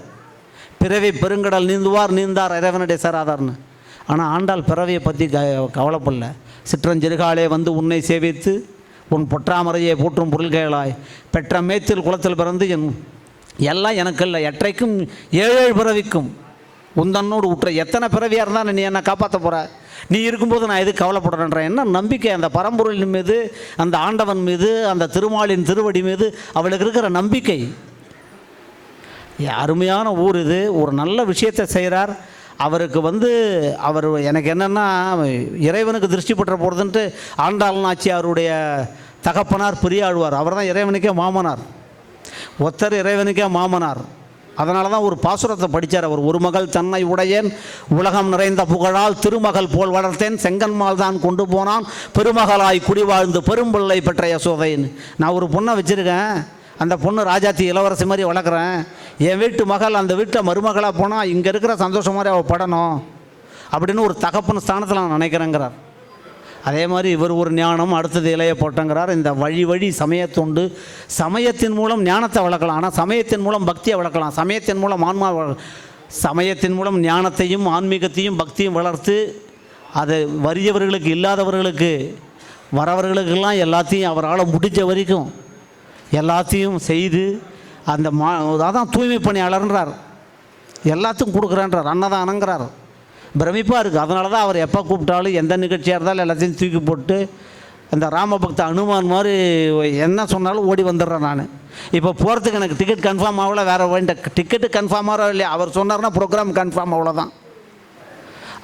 பிறவி பெருங்கடல் நீந்துவார் நீந்தார் இறைவனுடைய சேராதார்னு. ஆனால் ஆண்டாள் பிறவியை பற்றி கவலைப்படல. சிற்றஞ்சிறுகாலே வந்து உன்னை சேவித்து உன் பொற்றாமரையை போற்றும் பொருள்களாய் பெற்ற மேத்தில் குளத்தில் பிறந்து எல்லாம் எனக்கு இல்லை, எற்றைக்கும் 7 பிறவிக்கும் உந்தன்னோடு உற்ற. எத்தனை பிறவியாக இருந்தால் நீ என்னை காப்பாற்ற போகிற? நீ இருக்கும்போது நான் எதுக்கு கவலைப்படுறேன்ற என்ன நம்பிக்கை அந்த பரம்பொருளின் மீது, அந்த ஆண்டவன் மீது, அந்த திருமாலின் திருவடி மீது அவளுக்கு இருக்கிற நம்பிக்கை. அருமையான ஊர் இது. ஒரு நல்ல விஷயத்தை செய்கிறார். அவருக்கு அவர் எனக்கு என்னென்னா இறைவனுக்கு திருஷ்டி பற்ற போகிறதுன்ட்டு ஆண்டாள் நாச்சியாருடைய தகப்பனார் பெரியாழ்வார். அவர் தான் இறைவனுக்கே மாமனார். ஒத்தர் இறைவனுக்கே மாமனார். அதனால தான் ஒரு பாசுரத்தை படித்தார் அவர். ஒரு மகள் தன்னை உடையேன் உலகம் நிறைந்த புகழால் திருமகள் போல் வளர்த்தேன் செங்கன்மால் தான் கொண்டு போனான் பெருமகளாய் குடி வாழ்ந்து பெரும்பிள்ளை பெற்ற யசோதைன்னு. நான் ஒரு பொண்ணை வச்சுருக்கேன், அந்த பொண்ணு ராஜாத்தி இளவரசி மாதிரி வளர்க்குறேன். என் வீட்டு மகள் அந்த வீட்டில் மருமகளாக போனால் இங்கே இருக்கிற சந்தோஷம் மாதிரி அவள் படணும் அப்படின்னு ஒரு தகப்பன் ஸ்தானத்தில் நான் நினைக்கிறேங்கிறார். அதே மாதிரி இவர் ஒரு ஞானம், அடுத்தது இளைய போட்டங்கிறார். இந்த வழி சமயத்தொண்டு, சமயத்தின் மூலம் ஞானத்தை வளர்க்கலாம், ஆனால் சமயத்தின் மூலம் பக்தியை வளர்க்கலாம், சமயத்தின் மூலம் ஆன்மா, சமயத்தின் மூலம் ஞானத்தையும் ஆன்மீகத்தையும் பக்தியும் வளர்த்து அதை வறியவர்களுக்கு, இல்லாதவர்களுக்கு, வரவர்களுக்கெல்லாம் எல்லாத்தையும் அவரால் முடிஞ்ச வரைக்கும் எல்லாத்தையும் செய்து அந்த அதான் தூய்மை பணியாளர்ன்றார். எல்லாத்துக்கும் கொடுக்குறேன்றார், அன்னதானங்கிறார். பிரமிப்பாக இருக்குது. அதனால தான் அவர் எப்போ கூப்பிட்டாலும் எந்த நிகழ்ச்சியாக இருந்தாலும் எல்லாத்தையும் தூக்கி போட்டு அந்த ராமபக்த அனுமான் மாதிரி என்ன சொன்னாலும் ஓடி வந்துடுறேன் நான். இப்போ போகிறதுக்கு எனக்கு டிக்கெட் கன்ஃபார்ம் ஆகல, வேறு வேண்ட டிக்கெட்டு கன்ஃபார்ம் ஆகல இல்லையா, அவர் சொன்னார்னா ப்ரோக்ராம் கன்ஃபார்ம் அவ்வளோதான்.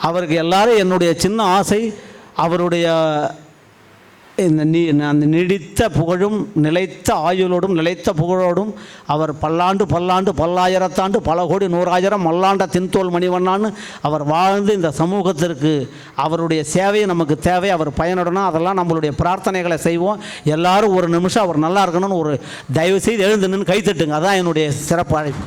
அவருக்கு எல்லோரும் என்னுடைய சின்ன ஆசை அவருடைய அந்த நீடித்த புகழும் நிலைத்த ஆயுளோடும் நிலைத்த புகழோடும் அவர் பல்லாண்டு பல்லாயிரத்தாண்டு பல கோடி 100,000 மல்லாண்ட தின்தோல் மணிவண்ணான்னு அவர் வாழ்ந்து இந்த சமூகத்திற்கு அவருடைய சேவை நமக்கு தேவை. அவர் பயனடணும். அதெல்லாம் நம்மளுடைய பிரார்த்தனைகளை செய்வோம். எல்லாரும் ஒரு நிமிஷம் அவர் நல்லா இருக்கணும்னு ஒரு தயவு செய்து எழுந்து நின்று கைத்தட்டுங்க. அதான் என்னுடைய சிறப்பு அழைப்பு.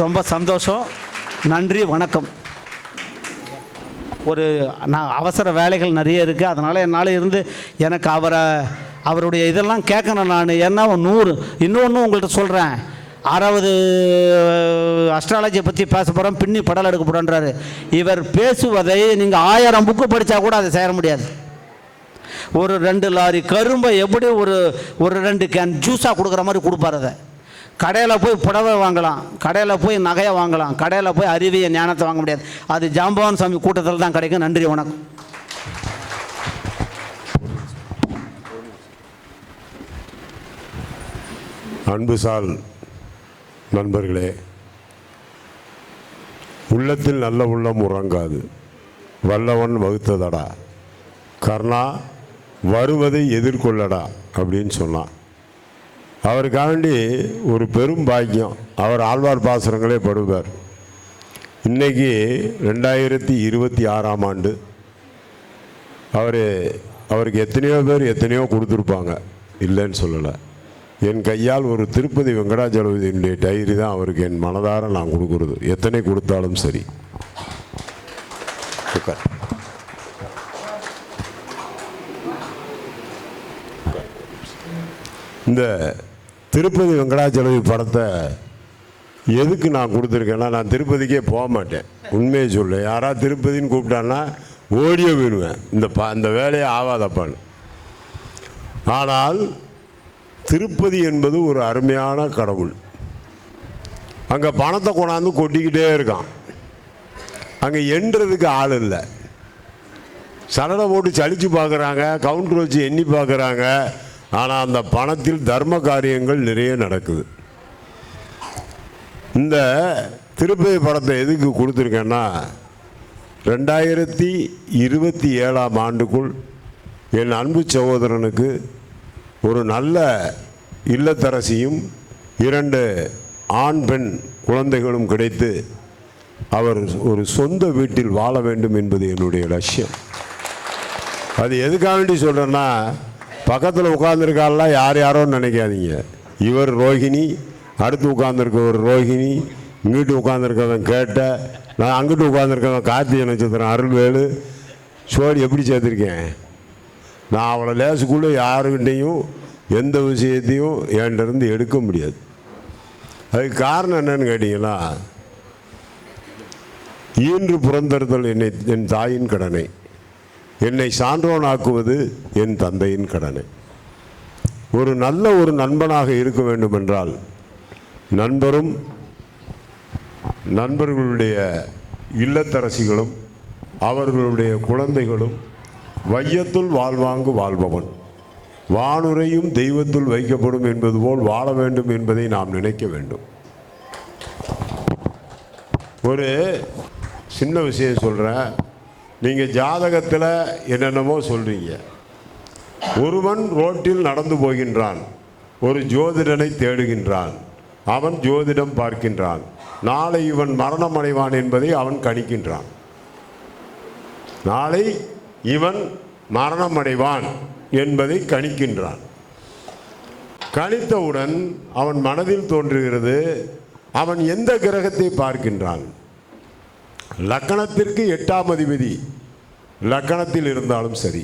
ரொம்ப சந்தோஷம். நன்றி, வணக்கம். நான் அவசர வேலைகள் நிறைய இருக்குது, அதனால் என்னால் இருந்து எனக்கு அவருடைய இதெல்லாம் கேட்கணும் நான். ஏன்னா 100 இன்னொன்று உங்கள்கிட்ட சொல்கிறேன். 6வது அஸ்ட்ராலஜியை பற்றி பேச போகிறோம், பின்னி படல் எடுக்க போகிறோன்றாரு. இவர் பேசுவதை நீங்கள் 1000 புக்கு படித்தா கூட அதை சேர முடியாது. ஒரு 2 லாரி கரும்பை எப்படி ஒரு 2 கேன் ஜூஸாக கொடுக்குற மாதிரி கொடுப்பார். அதை கடையில் போய் புடவை வாங்கலாம், கடையில் போய் நகையை வாங்கலாம், கடையில் போய் அறிவிய ஞானத்தை வாங்க முடியாது. அது ஜாம்பவான் சாமி கூட்டத்தில் தான் கிடைக்கும். நன்றி, வணக்கம். அன்புசால் நண்பர்களே, உள்ளத்தில் நல்ல உள்ளம் உறங்காது, வல்லவன் வகுத்ததடா, கர்ணா வருவதை எதிர்கொள்ளடா அப்படின்னு சொன்னான். அவருக்காண்டி ஒரு பெரும் பாக்கியம், அவர் ஆழ்வார் பாசுரங்களே படுவார். இன்றைக்கி 2026ஆம் ஆண்டு. அவருக்கு எத்தனையோ பேர் எத்தனையோ கொடுத்துருப்பாங்க, இல்லைன்னு சொல்லலை. என் கையால் ஒரு திருப்பதி வெங்கடாஜலபதியினுடைய டைரி தான் அவருக்கு என் மனதார நான் கொடுக்குறது, எத்தனை கொடுத்தாலும் சரி. இந்த திருப்பதி வெங்கடாஜலபதி படத்தை எதுக்கு நான் கொடுத்துருக்கேன்னா, நான் திருப்பதிக்கே போக மாட்டேன், உண்மையை சொல்ல. யாராவது திருப்பதின்னு கூப்பிட்டான்னா ஓடியே போயிடுவேன், இந்த வேலையே ஆகாதப்பான்னு. ஆனால் திருப்பதி என்பது ஒரு அருமையான கடவுள். அங்கே பணத்தை கொண்டாந்து கொட்டிக்கிட்டே இருக்கான். அங்கே எண்ணுறதுக்கு ஆள் இல்லை. சலடை போட்டு சலிச்சு பார்க்குறாங்க, கவுண்டர் வச்சு எண்ணி பார்க்குறாங்க. ஆனால் அந்த பணத்தில் தர்ம காரியங்கள் நிறைய நடக்குது. இந்த திருப்பதி படத்தை எதுக்கு கொடுத்துருக்கேன்னா, 2027ஆம் ஆண்டுக்குள் என் அன்பு சகோதரனுக்கு ஒரு நல்ல இல்லத்தரசியும் 2 ஆண் பெண் குழந்தைகளும் கிடைத்து அவர் ஒரு சொந்த வீட்டில் வாழ வேண்டும் என்பது என்னுடைய லட்சியம். அது எதுக்காக வேண்டி சொல்கிறேன்னா, பக்கத்தில் உட்காந்துருக்காலாம் யாரோ நினைக்காதீங்க. இவர் ரோஹிணி, அடுத்து உட்காந்துருக்கவர் ரோஹிணி, இங்கிட்டு உட்காந்துருக்கவன் கேட்ட, நான் அங்கிட்டு உட்காந்துருக்கவன் கார்த்திகை நட்சத்திரம் அருள்வேலு. சோடி எப்படி சேர்த்துருக்கேன் நான். அவளை லேசுக்குள்ளே யாருக்கிட்டையும் எந்த விஷயத்தையும் என்கிட்டருந்து எடுக்க முடியாது. அதுக்கு காரணம் என்னன்னு கேட்டிங்கன்னா, ஈன்று புறந்தறுதல் என் தாயின் கடனை, என்னை சான்றோனாக்குவது என் தந்தையின் கடனை. ஒரு நல்ல ஒரு நண்பனாக இருக்க வேண்டும் என்றால், நண்பர்களுடைய இல்லத்தரசிகளும் அவர்களுடைய குழந்தைகளும் வையத்துள் வாழ்வாங்கு வாழ்பவன், வானுரையும் தெய்வத்துள் வைக்கப்படும் என்பது போல் வாழ வேண்டும் என்பதை நாம் நினைக்க வேண்டும். ஒரு சின்ன விஷயம் சொல்கிறேன். நீங்கள் ஜாதகத்தில் என்னென்னமோ சொல்கிறீங்க. ஒருவன் ரோட்டில் நடந்து போகின்றான், ஒரு ஜோதிடனை தேடுகின்றான். அவன் ஜோதிடம் பார்க்கின்றான். நாளை இவன் மரணம் அடைவான் என்பதை அவன் கணிக்கின்றான். நாளை இவன் மரணம் அடைவான் என்பதை கணிக்கின்றான். கணித்தவுடன் அவன் மனதில் தோன்றுகிறது, அவன் எந்த கிரகத்தை பார்க்கின்றான். லக்கணத்திற்கு 8ஆம் அதிபதி லக்கணத்தில் இருந்தாலும் சரி,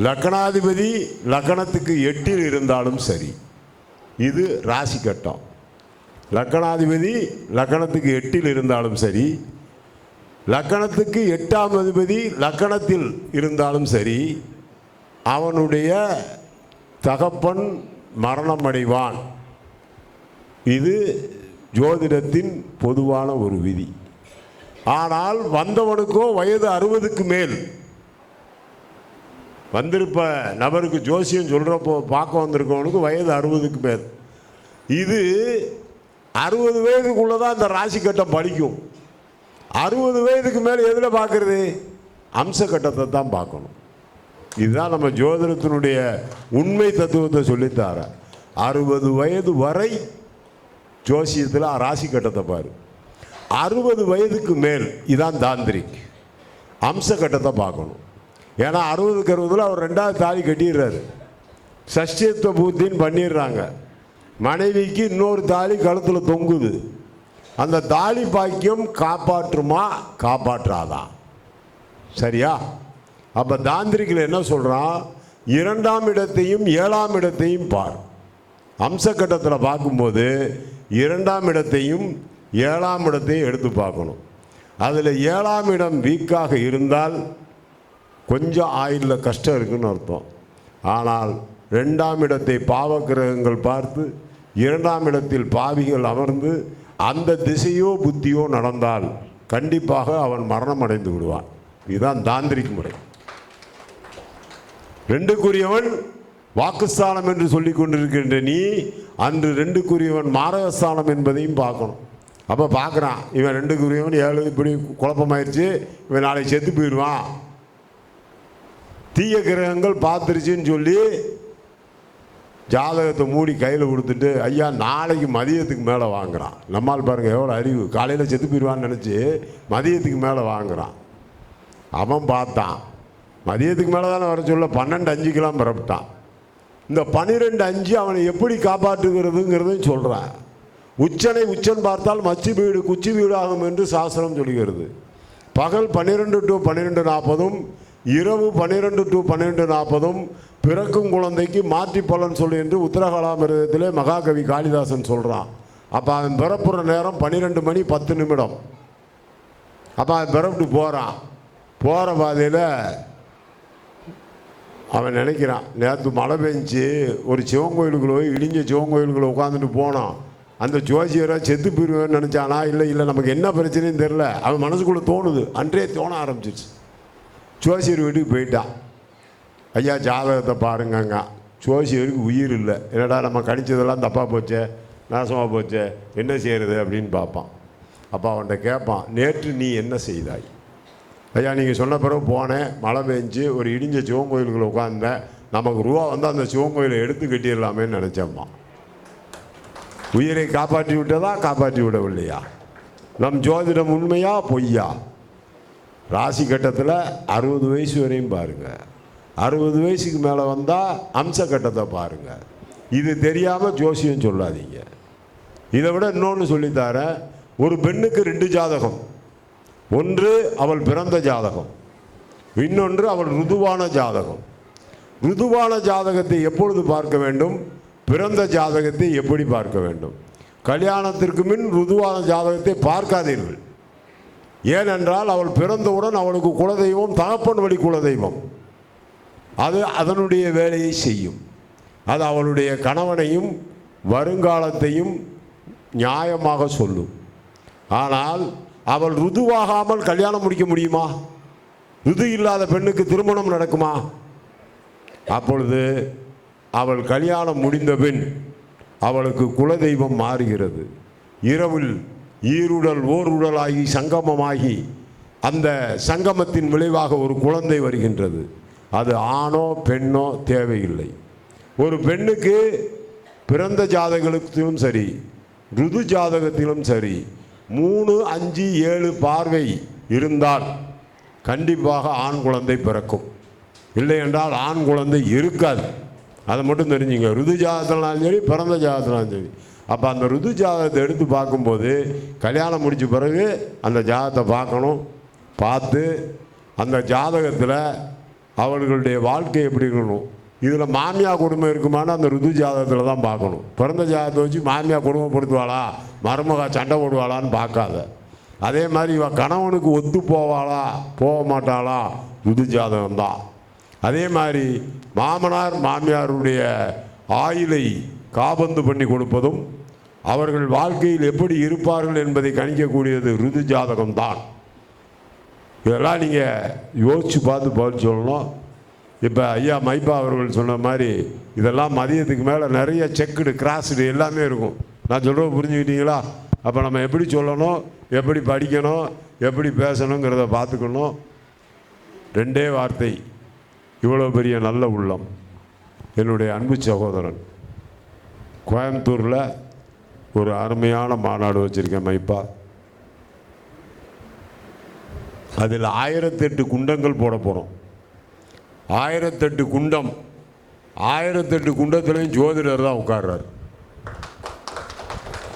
லக்கணாதிபதி லக்கணத்துக்கு 8இல் இருந்தாலும் சரி, இது ராசி கட்டம். லக்கணாதிபதி லக்கணத்துக்கு 8இல் இருந்தாலும் சரி, லக்கணத்துக்கு 8ஆம் அதிபதி லக்கணத்தில் இருந்தாலும் சரி, அவனுடைய தகப்பன் மரணம் அடைவான். இது ஜோதிடத்தின் பொதுவான ஒரு விதி. ஆனால் வந்தவனுக்கோ வயது 60க்கு மேல் வந்திருப்ப நபருக்கு ஜோசியம் சொல்கிறப்போ பார்க்க வந்திருக்கவனுக்கு வயது 60க்கு மேல். இது 60 வயதுக்குள்ளே தான் இந்த ராசி கட்டம் படிக்கும். 60 வயதுக்கு மேலே எதில் பார்க்குறது? அம்ச கட்டத்தை தான் பார்க்கணும். இதுதான் நம்ம ஜோதிடத்தினுடைய உண்மை தத்துவத்தை சொல்லித்தார. 60 வயது வரை ஜோசியத்தில் ராசி கட்டத்தை பாரு. 60 வயதுக்கு மேல் இதான் தாந்திரிக், அம்ச கட்டத்தை பார்க்கணும். ஏன்னா 60க்கு 60 அவர் 2வது தாலி கட்டிடுறாரு, சஷ்டியத்துவ பூத்தின்னு பண்ணிடுறாங்க. மனைவிக்கு இன்னொரு தாலி கழுத்தில் தொங்குது. அந்த தாலி பாக்கியம் காப்பாற்றுமா காப்பாற்றாதான்? சரியா? அப்போ தாந்திரிக்கில் என்ன சொல்கிறான்? 2ஆம் இடத்தையும் 7ஆம் இடத்தையும் பார். அம்ச கட்டத்தில் பார்க்கும்போது 2ஆம் இடத்தையும் 7ஆம் இடத்தையும் எடுத்து பார்க்கணும். அதில் 7ஆம் இடம் வீக்காக இருந்தால் கொஞ்சம் ஆயுளில் கஷ்டம் இருக்குன்னு அர்த்தம். ஆனால் 2ஆம் இடத்தை பாவக்கிரகங்கள் பார்த்து இரண்டாம் இடத்தில் பாவிகள் அமர்ந்து அந்த திசையோ புத்தியோ நடந்தால் கண்டிப்பாக அவன் மரணம் அடைந்து விடுவான். இதுதான் தாந்திரிக் முறை. 2க்குரியவன் வாக்குஸ்தானம் என்று சொல்லி கொண்டிருக்கின்ற நீ அன்று 2க்குரியவன் மாரகஸ்தானம் என்பதையும் பார்க்கணும். அப்போ பார்க்குறான், இவன் 2க்குரியவன் 7 இப்படி குழப்பமாயிருச்சு, இவன் நாளைக்கு செத்து போயிடுவான், தீய கிரகங்கள் பார்த்துருச்சுன்னு சொல்லி ஜாதகத்தை மூடி கையில் கொடுத்துட்டு ஐயா நாளைக்கு மதியத்துக்கு மேலே வாங்குறான். நம்மால் பாருங்கள் எவ்வளோ அறிவு. காலையில் செத்து போயிடுவான்னு நினச்சி மதியத்துக்கு மேலே வாங்குறான். அவன் பார்த்தான் மதியத்துக்கு மேலே தானே வர சொல்ல 12:05 பிறப்பிட்டான். இந்த 12:05 அவனை எப்படி காப்பாற்றுகிறதுங்கிறதையும் சொல்கிறான். உச்சனை உச்சன் பார்த்தால் மச்சி வீடு குச்சி வீடு ஆகும் என்று சாஸ்திரம் சொல்கிறது. பகல் 12 to 12:40 இரவு 12 to 12:40 பிறக்கும் குழந்தைக்கு மாற்றி பலன் சொல்லு என்று உத்தரகலாமிரதத்திலே மகாகவி காளிதாசன் சொல்கிறான். அப்போ அவன் பிறப்புற நேரம் 12 மணி 10 நிமிடம். அப்போ அவன் பிறப்பிட்டு போகிறான். போகிற பாதையில் அவன் நினைக்கிறான், நேற்று மழை பெஞ்சு ஒரு சிவன் கோயிலுக்குள்ள போய் இடிஞ்ச சிவன் கோயிலுக்குள்ள உட்காந்துட்டு போனான். அந்த ஜோசியரை செத்து போயிடுவேன்னு நினச்சானா இல்லை நமக்கு என்ன பிரச்சனைன்னு தெரில. அவன் மனசுக்குள்ளே தோணுது. அன்றே தோண ஆரம்பிச்சிச்சு. ஜோசியர் வீட்டுக்கு போயிட்டான். ஐயா ஜாதகத்தை பாருங்கங்க. ஜோசியருக்கு உயிர் இல்லை. என்னடா நம்ம கணிச்சதெல்லாம் தப்பாக போச்சே, நாசமாக போச்சே, என்ன செய்கிறது அப்படின்னு பார்ப்பான். அப்போ அவன்கிட்ட கேட்பான், நேற்று நீ என்ன செய்தாய்? ஐயா நீங்கள் சொன்ன பிறகு போனேன், மழை பெஞ்சு ஒரு இடிஞ்ச சிவன் கோயிலுக்குள்ள உட்காந்தேன், நமக்கு ரூபா வந்து அந்த சிவன் கோயிலை எடுத்து கட்டிடலாமேன்னு நினச்சம்மா. உயிரை காப்பாற்றி விட்டதா காப்பாற்றி விடவில்லையா? நம் ஜோதிடம் உண்மையா பொய்யா? ராசி கட்டத்தில் 60 வயசு வரையும் பாருங்கள். 60 வயசுக்கு மேலே வந்தால் அம்ச கட்டத்தை பாருங்கள். இது தெரியாமல் ஜோசியம் சொல்லாதீங்க. இதை விட இன்னொன்று சொல்லித்தரேன். ஒரு பெண்ணுக்கு 2 ஜாதகம். ஒன்று அவள் பிறந்த ஜாதகம், இன்னொன்று அவள் ருதுவான ஜாதகம். ருதுவான ஜாதகத்தை எப்பொழுது பார்க்க வேண்டும், பிறந்த ஜாதகத்தை எப்படி பார்க்க வேண்டும்? கல்யாணத்திற்கு முன் ருதுவான ஜாதகத்தை பார்க்காதீர்கள். ஏனென்றால் அவள் பிறந்தவுடன் அவளுக்கு குலதெய்வம் தகப்பன் வழி குலதெய்வம். அது அதனுடைய வேலையை செய்யும். அது அவளுடைய கணவனையும் வருங்காலத்தையும் நியாயமாக சொல்லும். ஆனால் அவள் ருதுவாகாமல் கல்யாணம் முடிக்க முடியுமா? ருது இல்லாத பெண்ணுக்கு திருமணம் நடக்குமா? அப்பொழுது அவள் கல்யாணம் முடிந்த பின் அவளுக்கு குலதெய்வம் மாறுகிறது. இரவில் ஈருடல் ஓருடலாகி சங்கமமாகி அந்த சங்கமத்தின் விளைவாக ஒரு குழந்தை வருகின்றது. அது ஆணோ பெண்ணோ தேவையில்லை. ஒரு பெண்ணுக்கு பிறந்த ஜாதகத்திலும் சரி ருது ஜாதகத்திலும் சரி 3, 5, 7 பார்வை இருந்தால் கண்டிப்பாக ஆண் குழந்தை பிறக்கும். இல்லை என்றால் ஆண் குழந்தை இருக்காது. அதை மட்டும் தெரிஞ்சுங்க. ருது ஜாதகத்தினாலும் சரி பிறந்த ஜாதகத்தினாலும் சரி. அப்போ அந்த ருது ஜாதகத்தை எடுத்து பார்க்கும்போது கல்யாணம் முடித்த பிறகு அந்த ஜாதகத்தை பார்க்கணும். பார்த்து அந்த ஜாதகத்தில் அவர்களுடைய வாழ்க்கை எப்படி இருக்கணும். இதில் மாமியா குடும்பம் இருக்குமான்னு அந்த ருது ஜாதகத்தில் தான் பார்க்கணும். பிறந்த ஜாதகத்தை வச்சு மாமியா குடும்பப்படுத்துவாளா, மருமகா சண்டை போடுவாளான்னு பார்க்காத. அதே மாதிரி இவன் கணவனுக்கு ஒத்து போவாளா போக மாட்டாளா, ருது ஜாதகம்தான். அதே மாதிரி மாமனார் மாமியாருடைய ஆயுளை காபந்து பண்ணி கொடுப்பதும் அவர்கள் வாழ்க்கையில் எப்படி இருப்பார்கள் என்பதை கணிக்கக்கூடியது ருது ஜாதகம்தான். இதெல்லாம் நீங்கள் யோசித்து பார்த்து பதில் சொல்லணும். இப்போ ஐயா மைப்பா அவர்கள் சொன்ன மாதிரி இதெல்லாம் மதியத்துக்கு மேலே நிறைய செக்குடு கிராஸ்டு எல்லாமே இருக்கும். நான் சொல்கிறத புரிஞ்சுக்கிட்டீங்களா? அப்போ நம்ம எப்படி சொல்லணும், எப்படி படிக்கணும், எப்படி பேசணுங்கிறத பார்த்துக்கணும். 2 வார்த்தை. இவ்வளோ பெரிய நல்ல உள்ளம். என்னுடைய அன்பு சகோதரன் கோயம்புத்தூரில் ஒரு அருமையான மாநாடு வச்சுருக்கேன் மைப்பா. அதில் 1008 குண்டங்கள் போட போகிறோம். 1008 குண்டம். 1008 குண்டத்துலேயும் ஜோதிடர் தான் உட்கார்றார்.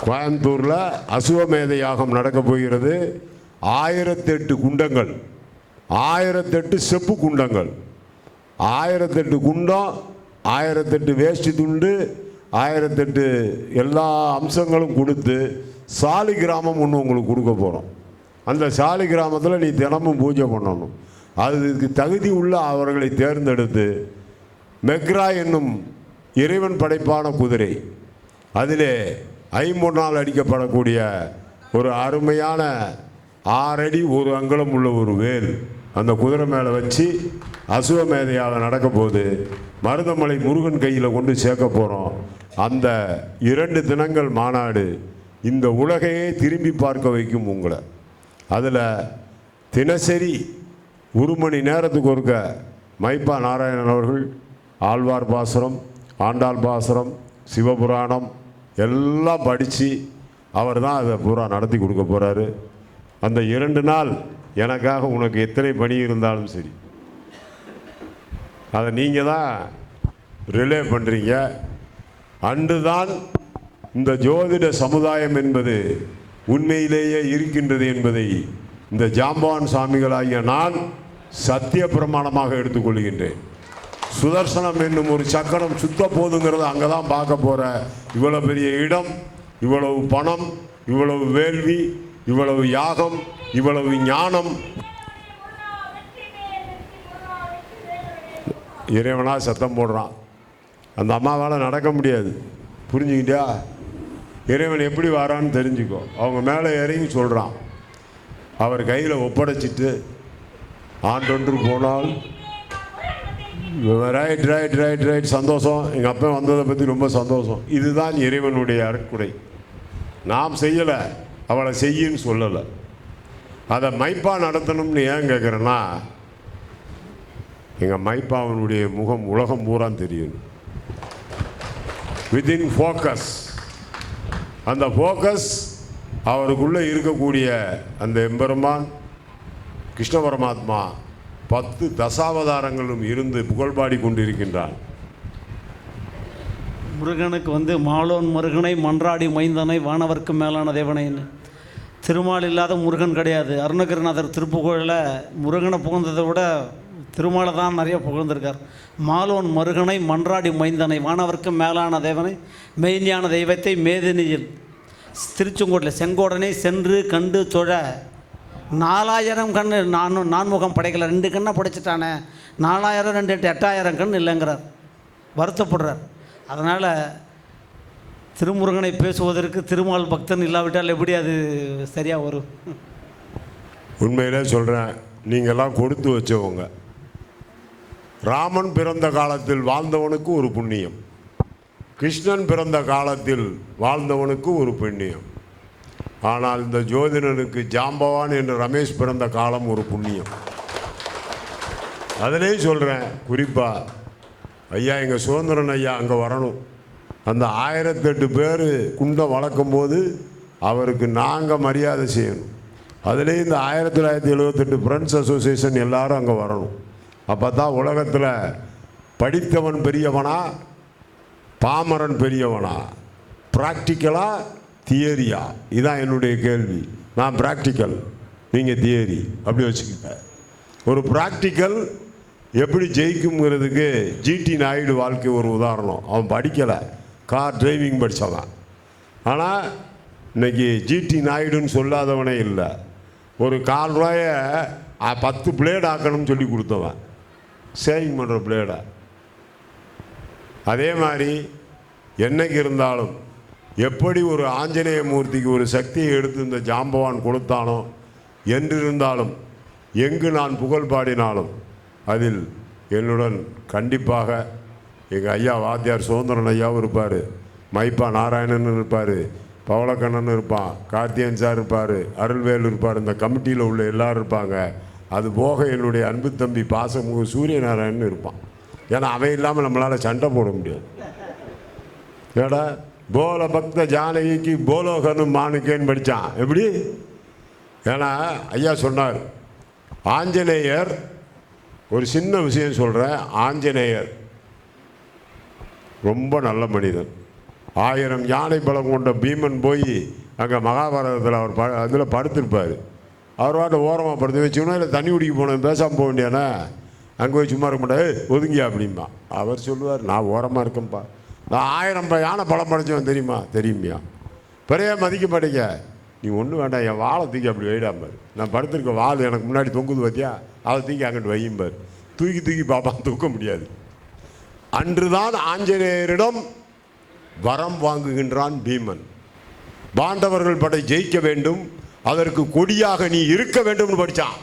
கோயம்புத்தூரில் அசுவமேத யாகம் நடக்க போகிறது. 1008 குண்டங்கள், 1008 செப்பு குண்டங்கள், 1008 குண்டம், 1008 வேஷ்டி துண்டு, 1008 எல்லா அம்சங்களும் கொடுத்து சாலி கிராமம் ஒன்று உங்களுக்கு கொடுக்க போகிறோம். அந்த சாலி கிராமத்தில் நீ தினமும் பூஜை பண்ணணும். அதுக்கு தகுதி உள்ள அவர்களை தேர்ந்தெடுத்து மெக்ரா என்னும் இறைவன் படைப்பான குதிரை அதிலே ஐம்பொன்னால் அடிக்கப்படக்கூடிய ஒரு அருமையான 6 அடி 1 அங்குலம் உள்ள ஒரு வேல் அந்த குதிரை மேலே வச்சு அசுவமேதையால் நடக்க போது மருதமலை முருகன் கையில் கொண்டு சேர்க்க போகிறோம். அந்த 2 தினங்கள் மாநாடு இந்த உலகையே திரும்பி பார்க்க வைக்கும் உங்களை. அதில் தினசரி 1 மணி நேரத்துக்கு ஒருக்க மைப்பா நாராயணன் அவர்கள் ஆழ்வார் பாசுரம், ஆண்டாள் பாசுரம், சிவபுராணம் எல்லாம் படித்து அவர் தான் அதை பூரா நடத்தி கொடுக்க போகிறாரு. அந்த 2 நாள் எனக்காக உனக்கு எத்தனை பணி இருந்தாலும் சரி அதை நீங்கள் தான் ரிலே பண்ணுறீங்க. அன்று தான் இந்த ஜோதிட சமுதாயம் என்பது உண்மையிலேயே இருக்கின்றது என்பதை இந்த ஜாம்பவான் சாமிகளாகிய நான் சத்திய பிரமாணமாக எடுத்துக்கொள்கின்றேன். சுதர்சனம் என்னும் ஒரு சக்கரம் சுத்த போதுங்கிறத அங்கே தான் பார்க்க போகிற. இவ்வளோ பெரிய இடம், இவ்வளவு பணம், இவ்வளவு வேள்வி, இவ்வளவு யாகம், இவ்வளவு ஞானம் இறைவனா சத்தம் போடுறான். அந்த அம்மாவால் நடக்க முடியாது. புரிஞ்சுக்கிட்டியா? இறைவன் எப்படி வரான்னு தெரிஞ்சுக்கோ. அவங்க மேலே இறங்கி சொல்கிறான். அவர் கையில் ஒப்படைச்சிட்டு ஆண்டொன்று போனால் ரைட் ரைட் ரைட் ரைட் சந்தோஷம். எங்கள் அப்பா வந்ததை பற்றி ரொம்ப சந்தோஷம். இதுதான் இறைவனுடைய அருட்குடை. நாம் செய்யலை, அவளை செய்யின்னு சொல்லலை. அதை மைப்பா நடத்தணும்னு ஏன் கேட்குறேன்னா, எங்கள் மைப்பாவனுடைய முகம் உலகம் பூரா தெரியும். Within focus. அந்த ஃபோக்கஸ் அவருக்குள்ளே இருக்கக்கூடிய அந்த எம்பெருமான் கிருஷ்ண பரமாத்மா 10 தசாவதாரங்களும் இருந்து புகழ்பாடி கொண்டிருக்கின்றான். முருகனுக்கு மாலோன் முருகனை மன்றாடி மைந்தனை வானவர்க்கு மேலான தேவனைன்னு. திருமால் இல்லாத முருகன் கிடையாது. அருணகிரிநாதர் திருப்புகழில் முருகனை புகழ்ந்ததை விட திருமாலை தான் நிறைய புகழ்ந்திருக்கார். மாலோன் முருகனை மன்றாடி மைந்தனை வானவர்க்கு மேலான தேவனை மெய்ஞான தெய்வத்தை மேதினியில் திருச்செங்கோட்டில் செங்கோடனை சென்று கண்டு தொழ 4000 கண் நான்முகம் படைக்கல. 2 கண்ணை படைச்சிட்டானே, 4000 2 8 8000 கண் இல்லைங்கிறார். வருத்தப்படுறார். அதனால் திருமுருகனை பேசுவதற்கு திருமால் பக்தன் இல்லாவிட்டால் எப்படி அது சரியாக வரும்? உண்மையிலே சொல்கிறேன், நீங்கள்லாம் கொடுத்து வச்சவங்க. ராமன் பிறந்த காலத்தில் வாழ்ந்தவனுக்கு ஒரு புண்ணியம், கிருஷ்ணன் பிறந்த காலத்தில் வாழ்ந்தவனுக்கு ஒரு புண்ணியம். ஆனால் இந்த ஜோதிடனுக்கு ஜாம்பவான் என்று ரமேஷ் பிறந்த காலம் ஒரு புண்ணியம். அதிலே சொல்கிறேன் குறிப்பாக, ஐயா எங்கள் சுதந்திரன் ஐயா அங்கே வரணும். அந்த 1008 பேர் குண்டம் வளர்க்கும் போது அவருக்கு நாங்கள் மரியாதை செய்யணும். அதிலே இந்த 1978 ஃப்ரெண்ட்ஸ் அசோசியேஷன் எல்லாரும் அங்கே வரணும். அப்போ தான் உலகத்தில் படித்தவன் பெரியவனா பாமரன் பெரியவனா, ப்ராக்டிக்கலா தியரியா? இதுதான் என்னுடைய கேள்வி. நான் ப்ராக்டிக்கல், நீங்கள் தியரி, அப்படி வச்சுக்கிட்ட. ஒரு ப்ராக்டிக்கல் எப்படி ஜெயிக்குங்கிறதுக்கு ஜிடி நாயுடு வாழ்க்கை ஒரு உதாரணம். அவன் படிக்கலை, கார் டிரைவிங் படித்தவன். ஆனால் இன்னைக்கு ஜிடி நாயுடுன்னு சொல்லாதவனே இல்லை. ஒரு $1,000 10 பிளேட் ஆக்கணும்னு சொல்லி கொடுத்தவன், சேவிங் பண்ணுற பிளேடை. அதே மாதிரி என்னைக்கு இருந்தாலும் எப்படி ஒரு ஆஞ்சநேய மூர்த்திக்கு ஒரு சக்தியை எடுத்து இந்த ஜாம்பவான் கொடுத்தானோ, என்றிருந்தாலும் எங்கு நான் புகழ் பாடினாலும் அதில் என்னுடன் கண்டிப்பாக எங்கள் ஐயா வாத்தியார் சுதந்திரன் ஐயாவும் இருப்பார், மைப்பா நாராயணன் இருப்பார், பவளக்கண்ணன் இருப்பான், கார்த்தியன் சார் இருப்பார், அருள்வேல் இருப்பார். இந்த கமிட்டியில் உள்ள எல்லோரும் இருப்பாங்க. அது போக என்னுடைய அன்பு தம்பி பாசமுக சூரியநாராயணன் இருப்பான். ஏன்னா அவன் இல்லாமல் நம்மளால் சண்டை போட முடியாது. ஏடா போல பக்த ஜானகிக்கு போலோகனும் மானுக்கேன்னு படித்தான். எப்படி? ஏன்னா ஐயா சொன்னார், ஆஞ்சநேயர், ஒரு சின்ன விஷயம் சொல்கிறேன், ஆஞ்சநேயர் ரொம்ப நல்ல மனிதன். 1000 யானை பலம் கொண்ட பீமன் போய் அங்கே மகாபாரதத்தில் அவர் அதில் படுத்திருப்பார். அவர் வாட்ட ஓரமாக படுத்து வச்சுக்கணும், இல்லை தண்ணி குடிக்க போனோம் பேசாமல் போக வேண்டியானே, அங்கே போய் சும்மா இருக்க மாட்டேன், ஒதுங்கியா அப்படிம்பா. அவர் சொல்லுவார், நான் ஓரமாக இருக்கேன்ப்பா, நான் 1000 யானை பலம் படைச்சவன் தெரியுமா? தெரியுமியா? பெரிய மதிக்க மாட்டேங்க. நீ ஒன்றும் வேண்டாம், என் வாழை தூக்கி அப்படி வைடாம்பார். நான் படுத்திருக்க வாள் எனக்கு முன்னாடி தொங்குது பார்த்தியா, அதை தூக்கி அங்கிட்டு வையும்பார். தூக்கி தூக்கி பாப்பா தூக்க முடியாது. அன்றுதான் ஆஞ்சநேயரிடம் வரம் வாங்குகின்றான் பீமன். பாண்டவர்கள் படை ஜெயிக்க வேண்டும், அதற்கு கொடியாக நீ இருக்க வேண்டும்னு படித்தான்.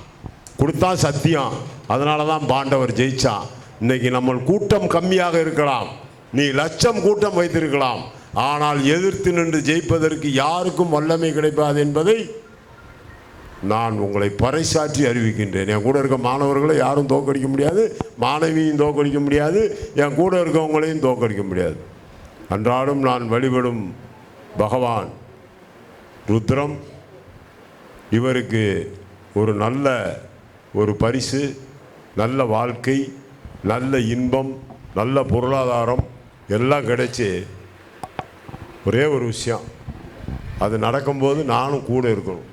கொடுத்தா சத்தியம். அதனால தான் பாண்டவர் ஜெயிச்சான். இன்னைக்கு நம்ம கூட்டம் கம்மியாக இருக்கலாம், நீ லட்சம் கூட்டம் வைத்திருக்கலாம், ஆனால் எதிர்த்து நின்று ஜெயிப்பதற்கு யாருக்கும் வல்லமை கிடைக்காது என்பதை நான் உங்களை பறைசாற்றி அறிவிக்கின்றேன். என் கூட இருக்க மாணவர்களை யாரும் தோற்கடிக்க முடியாது, மாணவியும் தோற்கடிக்க முடியாது, என் கூட இருக்கவங்களையும் தோற்கடிக்க முடியாது. அன்றாடம் நான் வழிபடும் பகவான் ருத்ரம், இவருக்கு ஒரு நல்ல ஒரு பரிசு, நல்ல வாழ்க்கை, நல்ல இன்பம், நல்ல பொருளாதாரம் எல்லாம் கிடைச்சி, ஒரே ஒரு விஷயம், அது நடக்கும்போது நானும் கூட இருக்கணும்.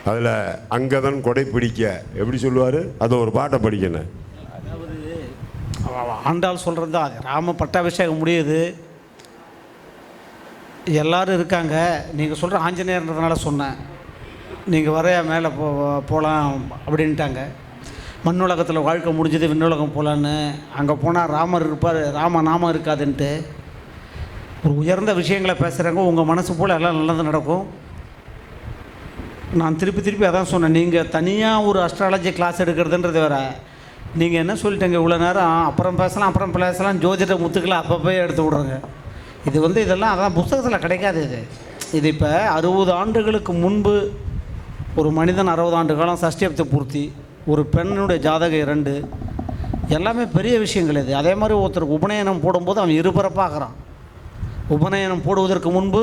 அதில் அங்கதன் கொடை பிடிக்க எப்படி சொல்லுவார், அது ஒரு பாட்டை படிக்கணும். அதாவது ஆண்டாள் சொல்கிறது தான், ராம பட்டாபிஷேகம் முடியுது, எல்லோரும் இருக்காங்க. நீங்கள் சொல்கிற ஆஞ்சநேயர்ன்றதுனால சொன்னேன், நீங்கள் வர மேலே போகலாம் அப்படின்ட்டாங்க. மண்ணுலகத்தில் வாழ்க்கை முடிஞ்சது, விண்ணுலகம் போகலான்னு. அங்கே போனால் ராமர் இருப்பார், ராம நாமம் இருக்காதுன்ட்டு ஒரு உயர்ந்த விஷயங்களை பேசுகிறாங்க. உங்கள் மனசு போல் எல்லாம் நல்லது நடக்கும். நான் திருப்பி அதான் சொன்னேன், நீங்கள் தனியாக ஒரு அஸ்ட்ராலஜி கிளாஸ் எடுக்கிறதுன்றது வேறு. நீங்கள் என்ன சொல்லிட்டீங்க இவ்வளோ நேரம், அப்புறம் பேசலாம் ஜோதிட முத்துக்களை அப்பப்போ எடுத்து விட்றாங்க. இது இதெல்லாம் அதான் புத்தகத்தில் கிடைக்காது. இது இப்போ 60 ஆண்டுகளுக்கு முன்பு ஒரு மனிதன் 60 ஆண்டு காலம் சஷ்டியப்த பூர்த்தி, ஒரு பெண்ணுடைய ஜாதகம் 2, எல்லாமே பெரிய விஷயங்கள் இது. அதே மாதிரி ஒருத்தருக்கு உபநயனம் போடும்போது அவன் இருபரப்பாகிறான். உபநயனம் போடுவதற்கு முன்பு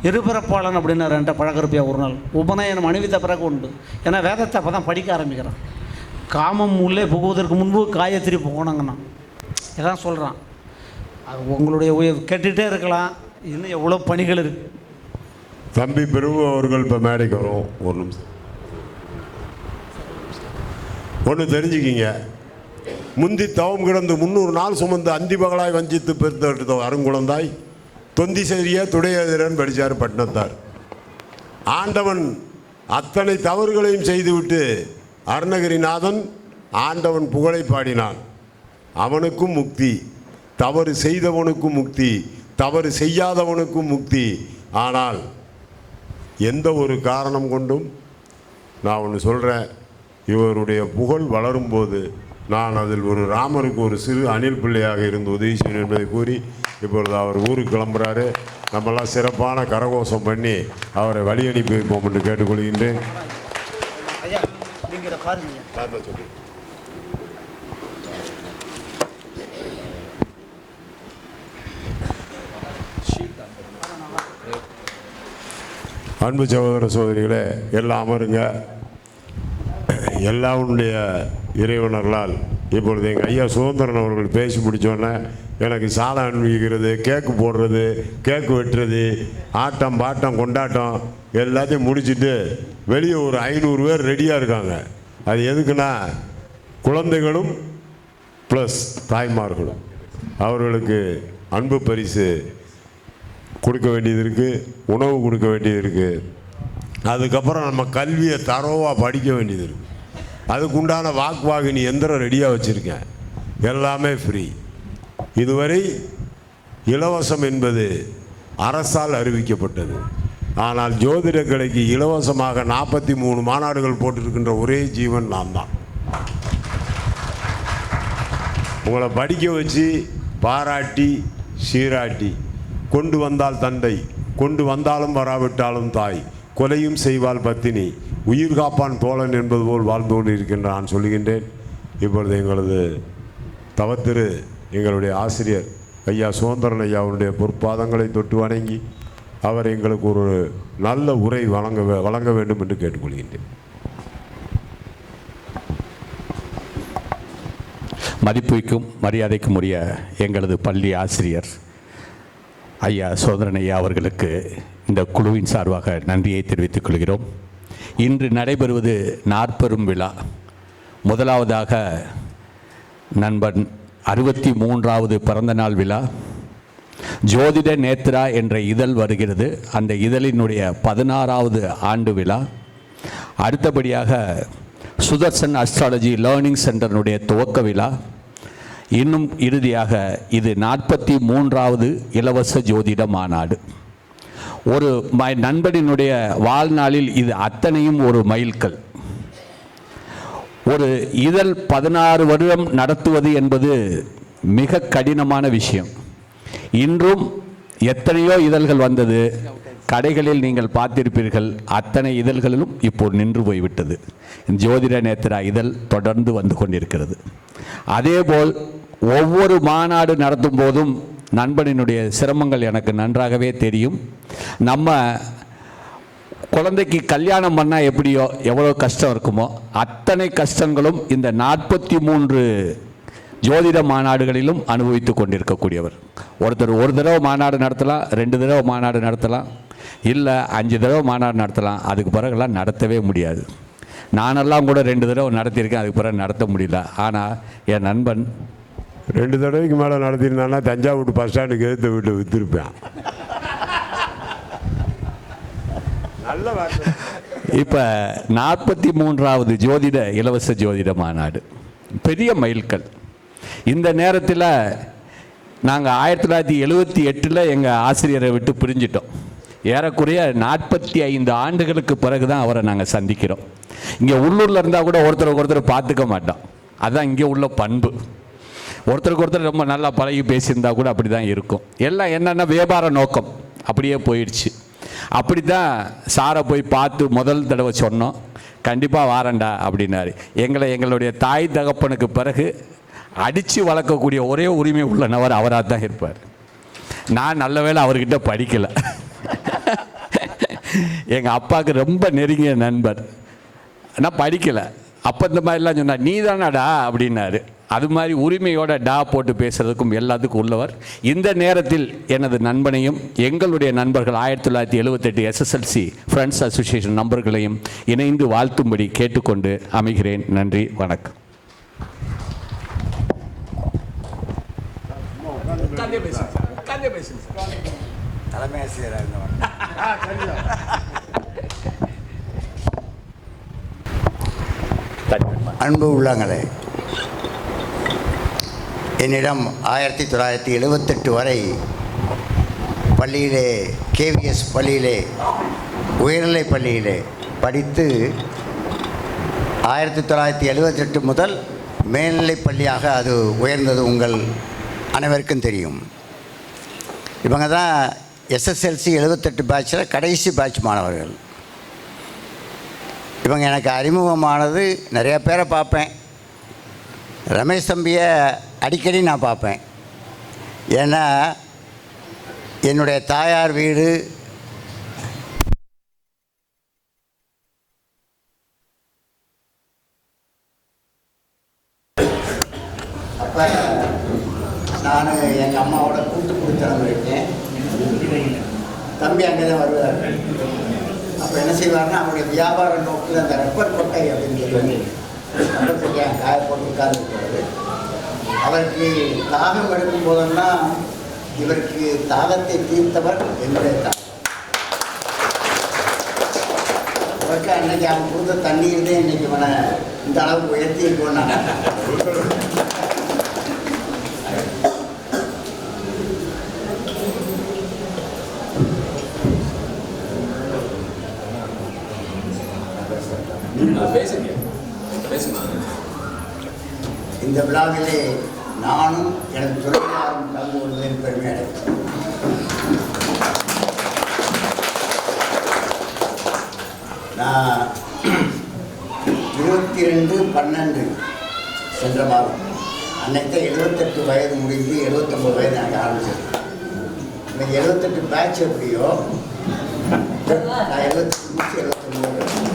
இருபிறப்பாளன் அப்படின்னாரு என்கிட்ட பழகருப்பியா ஒரு நாள். உபநயனம் அணிவித்த பிறகு உண்டு. ஏன்னா வேதத்தை அப்போ தான் படிக்க ஆரம்பிக்கிறான். காமம் உள்ளே புகுவதற்கு முன்பு காயத்திரி போகணுங்கண்ணா இதான் சொல்கிறான். அது உங்களுடைய கேட்டுகிட்டே இருக்கலாம், இன்னும் எவ்வளோ பணிகள் இருக்குது. தம்பி பிரபு அவர்கள் இப்போ மேடைக்கு வரும். ஒரு நிமிஷம் ஒன்று தெரிஞ்சுக்கிங்க, முந்தி தவம் கிடந்து 300 நாள் சுமந்து அந்தி பகலாய் வஞ்சித்து பெருத்தெடுத்த அருங்குழந்தாய் தொந்தி செறிய துடையதிரன் படித்தார் பட்டினத்தார். ஆண்டவன் அத்தனை தவறுகளையும் செய்துவிட்டு அருணகிரிநாதன் ஆண்டவன் புகழை பாடினான். அவனுக்கும் முக்தி, தவறு செய்தவனுக்கும் முக்தி, தவறு செய்யாதவனுக்கும் முக்தி. ஆனால் எந்த ஒரு காரணம் கொண்டும் நான் ஒன்று சொல்கிறேன், இவருடைய புகழ் வளரும்போது நான் அதில் ஒரு ராமருக்கு ஒரு சிறு அணில் பிள்ளையாக இருந்து உதவி செய்யணும் என்பதை கூறி இப்பொழுது அவர் ஊருக்கு கிளம்புறாரு. நம்மெல்லாம் சிறப்பான கரகோஷம் பண்ணி அவரை வழி அனுப்பி வைப்போம் என்று கேட்டுக்கொள்கின்றேன். அன்பு சகோதர சகோதரிகளே, எல்லாம் அமருங்க. எல்லாருடைய இறைவனர்களால் இப்பொழுது எங்கள் ஐயா சுதந்திரன் அவர்கள் பேசி முடித்தோன்னே எனக்கு சாலை அனுப்பிக்கிறது, கேக்கு போடுறது, கேக்கு வெட்டுறது, ஆட்டம் பாட்டம் கொண்டாட்டம் எல்லாத்தையும் முடிச்சுட்டு வெளியே ஒரு 500 பேர் ரெடியாக இருக்காங்க. அது எதுக்குன்னா குழந்தைகளும் ப்ளஸ் தாய்மார்களும் அவர்களுக்கு அன்பு பரிசு கொடுக்க வேண்டியது இருக்குது, உணவு கொடுக்க வேண்டியது இருக்குது. அதுக்கப்புறம் நம்ம கல்வியை தரோவாக படிக்க வேண்டியது இருக்குது. அதுக்குண்டான வாக்குவாகினி எந்திரம் ரெடியாக வச்சுருக்கேன். எல்லாமே ஃப்ரீ. இதுவரை இலவசம் என்பது அரசால் அறிவிக்கப்பட்டது. ஆனால் ஜோதிட கலைக்கு இலவசமாக 43 மாநாடுகள் போட்டிருக்கின்ற ஒரே ஜீவன் நான் தான். உங்களை படிக்க வச்சு பாராட்டி சீராட்டி கொண்டு வந்தால் தந்தை, கொண்டு வந்தாலும் வராவிட்டாலும் தாய், கொலையும் செய்வாள் பத்தினி, உயிர் காப்பான் தோழன் என்பது போல் வாழ்ந்து கொண்டு இருக்கின்ற நான் சொல்லுகின்றேன். இப்பொழுது எங்களது தவத்திரு எங்களுடைய ஆசிரியர் ஐயா சுதந்திரன் ஐயாவுடைய பொற்பாதங்களை தொட்டு வணங்கி அவர் எங்களுக்கு ஒரு நல்ல உரை வழங்க வேண்டும் என்று கேட்டுக்கொள்கின்றேன். மதிப்புக்கும் மரியாதைக்கும் உரிய எங்களது பள்ளி ஆசிரியர் ஐயா சுதந்திரன் ஐயா அவர்களுக்கு இந்த குழுவின் சார்பாக நன்றியை தெரிவித்துக் கொள்கிறோம். இன்று நடைபெறுவது 40 விழா. முதலாவதாக நண்பன் 63வது பிறந்தநாள் விழா. ஜோதிட நேத்ரா என்ற இதழ் வருகிறது, அந்த இதழினுடைய 16வது ஆண்டு விழா. அடுத்தபடியாக சுதர்சன் அஸ்ட்ராலஜி லேர்னிங் சென்டரினுடைய துவக்க விழா. இன்னும் இறுதியாக இது 43வது இலவச ஜோதிட மாநாடு. ஒரு நண்பனினுடைய வாழ்நாளில் இது அத்தனையும் ஒரு மைல்கல். ஒரு இதழ் 16 வருடம் நடத்துவது என்பது மிக கடினமான விஷயம். இன்றும் எத்தனையோ இதழ்கள் வந்தது, கடைகளில் நீங்கள் பார்த்திருப்பீர்கள், அத்தனை இதழ்களிலும் இப்போ நின்று போய்விட்டது. ஜோதிட நேத்ரா இதழ் தொடர்ந்து வந்து கொண்டிருக்கிறது. அதேபோல் ஒவ்வொரு மாநாடு நடத்தும் போதும் நண்பனினுடைய சிரமங்கள் எனக்கு நன்றாகவே தெரியும். நம்ம குழந்தைக்கு கல்யாணம் பண்ணால் எப்படியோ எவ்வளோ கஷ்டம் இருக்குமோ அத்தனை கஷ்டங்களும் இந்த 43 ஜோதிட மாநாடுகளிலும் அனுபவித்து கொண்டிருக்கக்கூடியவர். ஒருத்தர் ஒரு தடவை மாநாடு நடத்தலாம், 2 தடவை மாநாடு நடத்தலாம், இல்லை 5 தடவை மாநாடு நடத்தலாம். அதுக்கு பிறகுலாம் நடத்தவே முடியாது. நானெல்லாம் கூட 2 தடவை நடத்தியிருக்கேன், அதுக்கு பிறகு நடத்த முடியல. ஆனால் என் நண்பன் 2 தடவைக்கு மேலே நடத்தியிருந்தானா தஞ்சாவூர் பஸ் ஸ்டாண்டுக்கு எதிர்த்த வீட்டில் விற்றுருப்பேன். நல்ல வார்த்தை. இப்போ 43வது ஜோதிட இலவச ஜோதிட மாநாடு பெரிய மைல்கல். இந்த நேரத்தில் நாங்கள் 1978 எங்கள் ஆசிரியரை விட்டு பிரிஞ்சிட்டோம். ஏறக்குறைய 45 ஆண்டுகளுக்கு பிறகு தான் அவரை நாங்கள் சந்திக்கிறோம். இங்கே உள்ளூரில் இருந்தால் கூட ஒருத்தருக்கு ஒருத்தர் பார்த்துக்க மாட்டோம். அதுதான் இங்கே உள்ள பண்பு. ஒருத்தருக்கு ஒருத்தர் ரொம்ப நல்லா பழகி பேசியிருந்தா கூட அப்படி தான் இருக்கும். எல்லாம் என்னென்னா வியாபார நோக்கம் அப்படியே போயிடுச்சு. அப்படி தான் சாரை போய் பார்த்து முதல் தடவை சொன்னோம், கண்டிப்பாக வாரண்டா அப்படின்னாரு. எங்களுடைய தாய் தகப்பனுக்கு பிறகு அடித்து வளர்க்கக்கூடிய ஒரே உரிமை உள்ள நபர் அவராக தான் இருப்பார். நான் நல்ல வேளை அவர்கிட்ட படிக்கலை. எங்கள் அப்பாவுக்கு ரொம்ப நெருங்கிய நண்பர், நான் படிக்கலை. அப்போ இந்த மாதிரிலாம் சொன்னார், நீ தானடா அப்படின்னாரு. அது மாதிரி உரிமையோட டா போட்டு பேசுறதுக்கும் எல்லாத்துக்கும் உள்ளவர். இந்த நேரத்தில் எனது நண்பனையும் எங்களுடைய நண்பர்கள் 1978 SSLC ஃப்ரெண்ட்ஸ் அசோசியேஷன் நண்பர்களையும் இணைந்து வாழ்த்தும்படி கேட்டுக்கொண்டு அமைகிறேன். நன்றி, வணக்கம். தலைமை ஆசிரியராக இருந்தவன். அன்பு உள்ளங்களே, என்னிடம் 1978 வரை பள்ளியிலே KVS பள்ளியிலே உயர்நிலை பள்ளியிலே படித்து 1978 முதல் மேல்நிலை பள்ளியாக அது உயர்ந்தது உங்கள் அனைவருக்கும் தெரியும். இவங்க தான் SSLC 78 பேட்சில் கடைசி பேட்ச் மாணவர்கள். இவங்க எனக்கு அறிமுகமானது நிறைய பேரை பார்ப்பேன். ரமேஷ் தம்பியை அடிக்கடி நான் பார்ப்பேன். ஏன்னா என்னுடைய தாயார் வீடு அப்போ நான் எங்கள் அம்மாவோட கூட்டு குடித்தனம் இருக்கேன். தம்பி அங்கே தான் வருவார். அப்போ என்ன செய்வார்னா அவருடைய வியாபார நோக்கில் அந்த ரப்பர் கொட்டை அப்படின்னு சொல்லி ரப்பர் கொட்டையை காய போட்டு உட்கார்ந்துருக்கிறது. அவருக்கு தாகம் எடுக்கும் போதெல்லாம் இவருக்கு தாகத்தை தீர்த்தவர் என்னுடைய தாகம். அவருக்கு அன்னைக்கு அவன் கொடுத்த தண்ணீர் தான் இன்னைக்கு அவனை இந்த அளவுக்கு உயர்த்தி இருக்கோன்னா. இந்த விழாவிலே நானும் எனது துறையாரும் கலந்து கொள்வதில் பெருமை அடைகிறேன். நான் 22/12 சென்ற மாதம் அன்னைக்கு 78 வயது முடிந்து 79 வயது எனக்கு ஆரம்பிச்சது. இந்த 78 பேட்ச் எப்படியோ நான் 78 முடிச்சு 79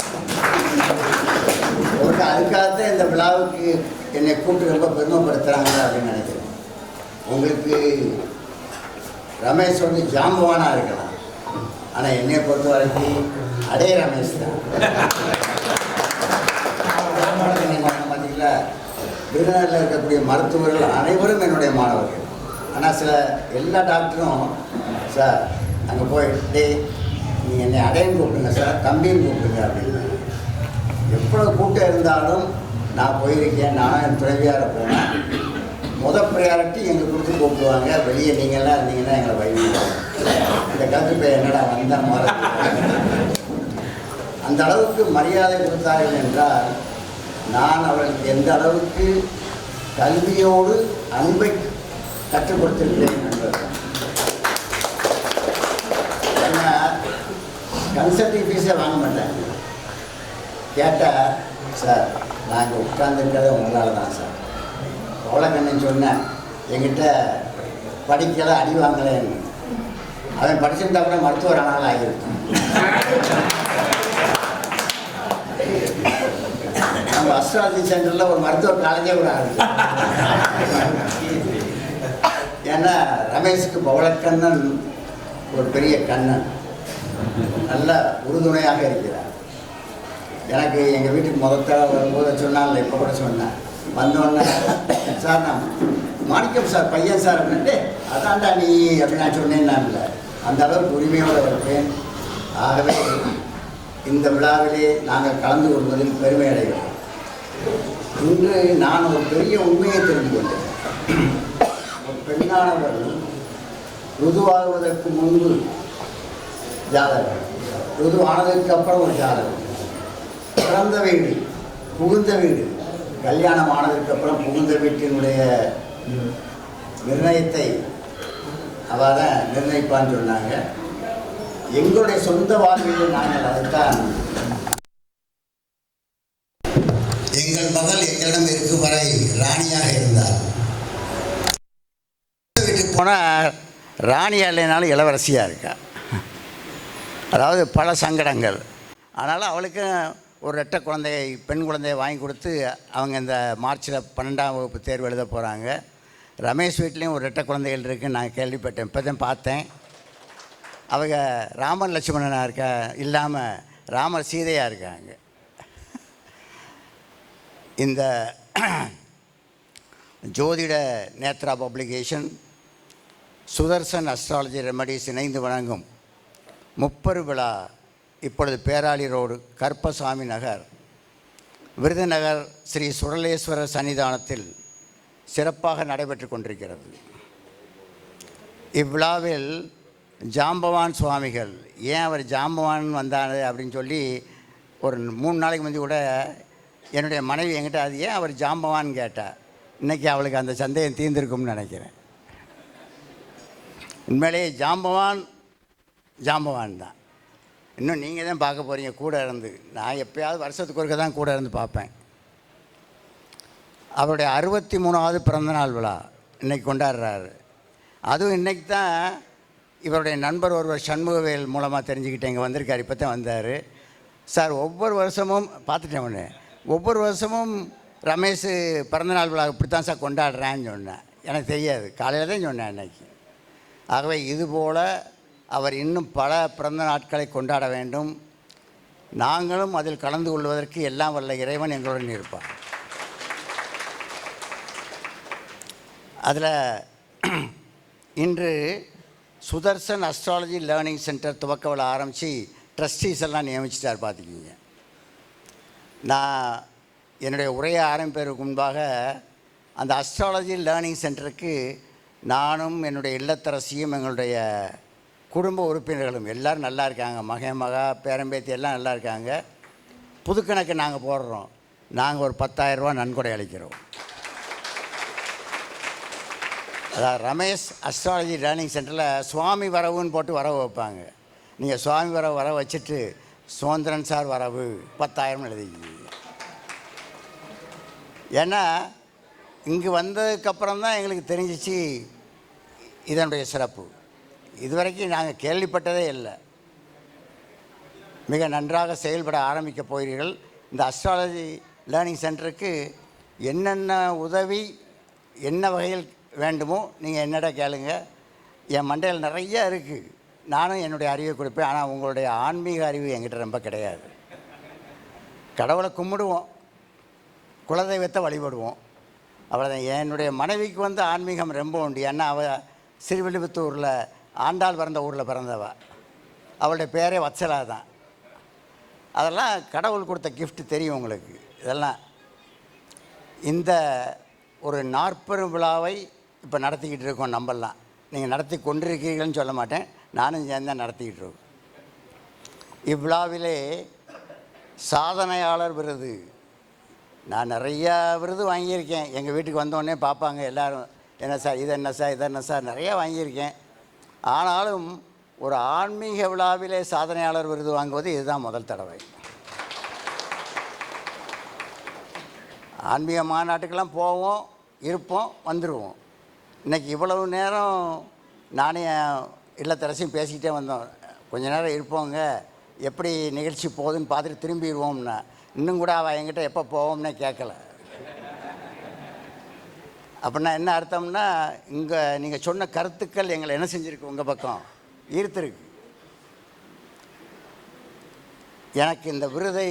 அவருக்கு அதுக்காகத்தான் இந்த விழாவுக்கு என்னை கூப்பிட்டு ரொம்ப பெருமைப்படுத்துகிறாங்க அப்படின்னு நினைக்கிறேன். உங்களுக்கு ரமேஷ் வந்து ஜாம்பவானாக இருக்கலாம், ஆனால் என்னை பொறுத்த வரைக்கும் அதே ரமேஷ் தான். பார்த்தீங்களா, விருதுநகரில் இருக்கக்கூடிய மருத்துவர்கள் அனைவரும் என்னுடைய மாணவர்கள். ஆனால் சில எல்லா டாக்டரும் சார் அங்கே போயிட்டு நீங்கள் என்னை அடையன்னு கூப்பிடுங்க சார், தம்பின்னு கூப்பிடுங்க அப்படின்னு. எவ்வளோ கூட்டம் இருந்தாலும் நான் போயிருக்கேன். நானும் என் துணைவியார போனேன். ப்ரையாரிட்டி எங்களுக்கு கொடுத்து கூப்பிடுவாங்க. வெளியே நீங்கள்லாம் இருந்தீங்கன்னா எங்களை வைங்க. இந்த கருத்து இப்போ என்னடா வந்தால் மாதிரி அந்த அளவுக்கு மரியாதை கொடுத்தார்கள் என்றால் நான் அவர்களுக்கு எந்த அளவுக்கு கல்வியோடு அன்பை கற்றுக் கொடுத்திருக்கிறேன் என்பது. ஏன்னா கன்சல்டிங் ஃபீஸை வாங்க மாட்டேன். கேட்டால் சார் நாங்கள் உட்கார்ந்துருக்கிறத உங்களால் தான் சார். கண்ணன் சொன்னேன் என்கிட்ட படிக்கலை அடி வாங்கலைன்னு. அவன் படிச்சிருந்தா கூட மருத்துவர் ஆனாலும் ஆகியிருக்கும். நம்ம அஸ்ட்ராலஜி சென்டரில் ஒரு மருத்துவ காலேஜே கூட ஆரம்பிச்சு. ஏன்னா ரமேஷுக்கு பவளக்கண்ணன் ஒரு பெரிய கண்ணன், நல்ல உறுதுணையாக இருக்கிறார். எனக்கு எங்கள் வீட்டுக்கு முதல்ல வரும்போது சொன்னால இப்போ கூட சொன்னேன். வந்தோடனே சார் நான் மாணிக்கம் சார் பையன் சார் அப்படின்ட்டு அதான்டா நீ அப்படின்னு நான் சொன்னேன். நான் இல்லை, அந்த அளவுக்கு உரிமையோடு இருப்பேன். ஆகவே இந்த விழாவிலே நாங்கள் கலந்து கொள்வதில் பெருமை அடைகிறோம். இன்று நான் ஒரு பெரிய உண்மையை தெரிந்து கொண்டேன். ஒரு பெண்ணானவர் ருதுவாகுவதற்கு முன்பு ஜாதகம், ருதுவானதுக்கு அப்புறம் ஒரு ஜாதகம், பிறந்த வீடு, புகுந்த வீடு, கல்யாணம் ஆனதுக்கு அப்புறம் புகுந்த வீட்டினுடைய நிர்ணயத்தை அவள் தான் நிர்ணயிப்பான்னு சொன்னாங்க. எங்களுடைய சொந்த வாழ்வில் நாங்கள் அதைத்தான். எங்கள் மகள் எங்களிடம் இருக்கும் வரை ராணியாக இருந்தார். வீட்டுக்கு போனால் ராணியாக இல்லைனாலும் இளவரசியாக இருக்கா. அதாவது பல சங்கடங்கள். அதனால் அவளுக்கு ஒரு ரெட்டை குழந்தையை, பெண் குழந்தையை வாங்கி கொடுத்து அவங்க இந்த மார்ச்சில் 12ஆம் வகுப்பு தேர்வு எழுத போகிறாங்க. ரமேஷ் வீட்லேயும் ஒரு ரெட்டை குழந்தைகள் இருக்குதுன்னு நான் கேள்விப்பட்டேன். இப்போ தான் பார்த்தேன். அவங்க ராமர் லட்சுமணனாக இருக்கா இல்லாமல் ராமர் சீதையாக இருக்காங்க. இந்த ஜோதிட Nethra publication, Sudarshan astrology remedies இணைந்து வழங்கும் முப்பெரு விழா இப்பொழுது பேராளி ரோடு, கருப்பசாமி நகர், விருதுநகர் ஸ்ரீ சுரலேஸ்வரர் சன்னிதானத்தில் சிறப்பாக நடைபெற்று கொண்டிருக்கிறது. இவ்விழாவில் ஜாம்பவான் சுவாமிகள், ஏன் அவர் ஜாம்பவான் வந்தார் அப்படின்னு சொல்லி ஒரு 3 நாளைக்கு முந்தி கூட என்னுடைய மனைவி என்கிட்ட அது ஏன் அவர் ஜாம்பவான் கேட்டால், இன்றைக்கி அவளுக்கு அந்த சந்தேகம் தீர்ந்திருக்கும்னு நினைக்கிறேன். உண்மையிலேயே ஜாம்பவான் தான். இன்னும் நீங்கள் தான் பார்க்க போகிறீங்க கூட இருந்து. நான் எப்போயாவது வருஷத்துக்கு ஒருக்க தான் கூட இருந்து பார்ப்பேன். அவருடைய 63வது பிறந்தநாள் விழா இன்றைக்கி கொண்டாடுறாரு. அதுவும் இன்றைக்கி தான் இவருடைய நண்பர் ஒருவர் சண்முகவேல் மூலமாக தெரிஞ்சுக்கிட்டு இங்கே வந்திருக்கார். இப்போ தான் வந்தார். சார் ஒவ்வொரு வருஷமும் பார்த்துட்டேன் ஒன்று, ஒவ்வொரு வருஷமும் ரமேஷ் பிறந்தநாள் விழா இப்படி தான் சார் கொண்டாடுறேன்னு சொன்னேன். எனக்கு தெரியாது, காலையில் தான் சொன்னேன் அன்னைக்கு. ஆகவே இதுபோல் அவர் இன்னும் பல பிறந்த நாட்களை கொண்டாட வேண்டும். நாங்களும் அதில் கலந்து கொள்வதற்கு எல்லாம் வல்ல இறைவன் எங்களுடன் இருப்பார். அதில் இன்று சுதர்சன் அஸ்ட்ராலஜி லேர்னிங் சென்டர் துவக்க விழா ஆரம்பித்து ட்ரஸ்டீஸ் எல்லாம் நியமிச்சிட்டார். பார்த்துக்கிங்க, நான் என்னுடைய உரையை ஆரம்பிப்பதற்கு முன்பாக அந்த அஸ்ட்ராலஜி லேர்னிங் சென்டருக்கு நானும் என்னுடைய இல்லத்தரசியும் எங்களுடைய குடும்ப உறுப்பினர்களும் எல்லோரும் நல்லா இருக்காங்க. மகா பேரம்பேத்தி எல்லாம் நல்லா இருக்காங்க. புதுக்கணக்கு நாங்கள் போடுறோம். நாங்கள் ஒரு 10,000 ரூபா நன்கொடை அளிக்கிறோம். அதாவது ரமேஷ் அஸ்ட்ராலஜி லேர்னிங் சென்டரில் சுவாமி வரவுன்னு போட்டு வரவு வைப்பாங்க. நீங்கள் சுவாமி வர வச்சுட்டு சுதந்திரன் சார் வரவு 10,000 எழுதிக்கிங்க. ஏன்னா இங்கே வந்ததுக்கப்புறம் தான் எங்களுக்கு தெரிஞ்சிச்சு இதனுடைய சிறப்பு. இதுவரைக்கும் நாங்கள் கேள்விப்பட்டதே இல்லை. மிக நன்றாக செயல்பட ஆரம்பிக்க போகிறீர்கள். இந்த அஸ்ட்ராலஜி லேர்னிங் சென்டருக்கு என்னென்ன உதவி என்ன வகையில் வேண்டுமோ நீங்கள் என்னடா கேளுங்க. என் மண்டையில் நிறைய இருக்குது. நானும் என்னுடைய அறிவை கொடுப்பேன். ஆனால் உங்களுடைய ஆன்மீக அறிவு என்கிட்ட ரொம்ப கிடையாது. கடவுளை கும்பிடுவோம், குலதெய்வத்தை வழிபடுவோம், அவ்வளோதான். என்னுடைய மனைவிக்கு வந்து ஆன்மீகம் ரொம்ப உண்டு. ஏன்னா அவள் ஸ்ரீவில்லிபுத்தூரில் ஆண்டாள் பிறந்த ஊரில் பிறந்தவ. அவளுடைய பேரே வத்சலா தான். அதெல்லாம் கடவுள் கொடுத்த கிஃப்ட் தெரியும் உங்களுக்கு. இதெல்லாம் இந்த ஒரு நாற்பெரும் விழாவை இப்போ நடத்திக்கிட்டு இருக்கோம். நம்பலாம், நீங்கள் நடத்தி கொண்டிருக்கிறீர்கள்னு சொல்ல மாட்டேன், நானும் சேர்ந்து தான் நடத்திக்கிட்டு இருக்கோம். இவ்விழாவிலே சாதனையாளர் விருது, நான் நிறையா விருது வாங்கியிருக்கேன். எங்கள் வீட்டுக்கு வந்தோடனே பார்ப்பாங்க எல்லோரும், என்ன சார் இது, என்ன சார் இது, என்ன சார், நிறையா வாங்கியிருக்கேன். ஆனாலும் ஒரு ஆன்மீக விழாவிலே சாதனையாளர் விருது வாங்குவது இதுதான் முதல் தடவை. ஆன்மீக மாநாட்டுக்கெல்லாம் போவோம், இருப்போம், வந்துடுவோம். இன்றைக்கி இவ்வளவு நேரம் நானே இல்லத்தரசியும் பேசிக்கிட்டே வந்தோம். கொஞ்ச நேரம் இருப்போங்க, எப்படி நிகழ்ச்சி போகுதுன்னு பார்த்துட்டு திரும்பிடுவோம்னா, இன்னும் கூட அவள் என்கிட்ட எப்போ போவோம்னே கேட்கல. அப்படின்னா என்ன அர்த்தம்னா, இங்கே நீங்கள் சொன்ன கருத்துக்கள் எங்களை என்ன செஞ்சுருக்கு, உங்கள் பக்கம் ஈர்த்திருக்கு. எனக்கு இந்த விருதை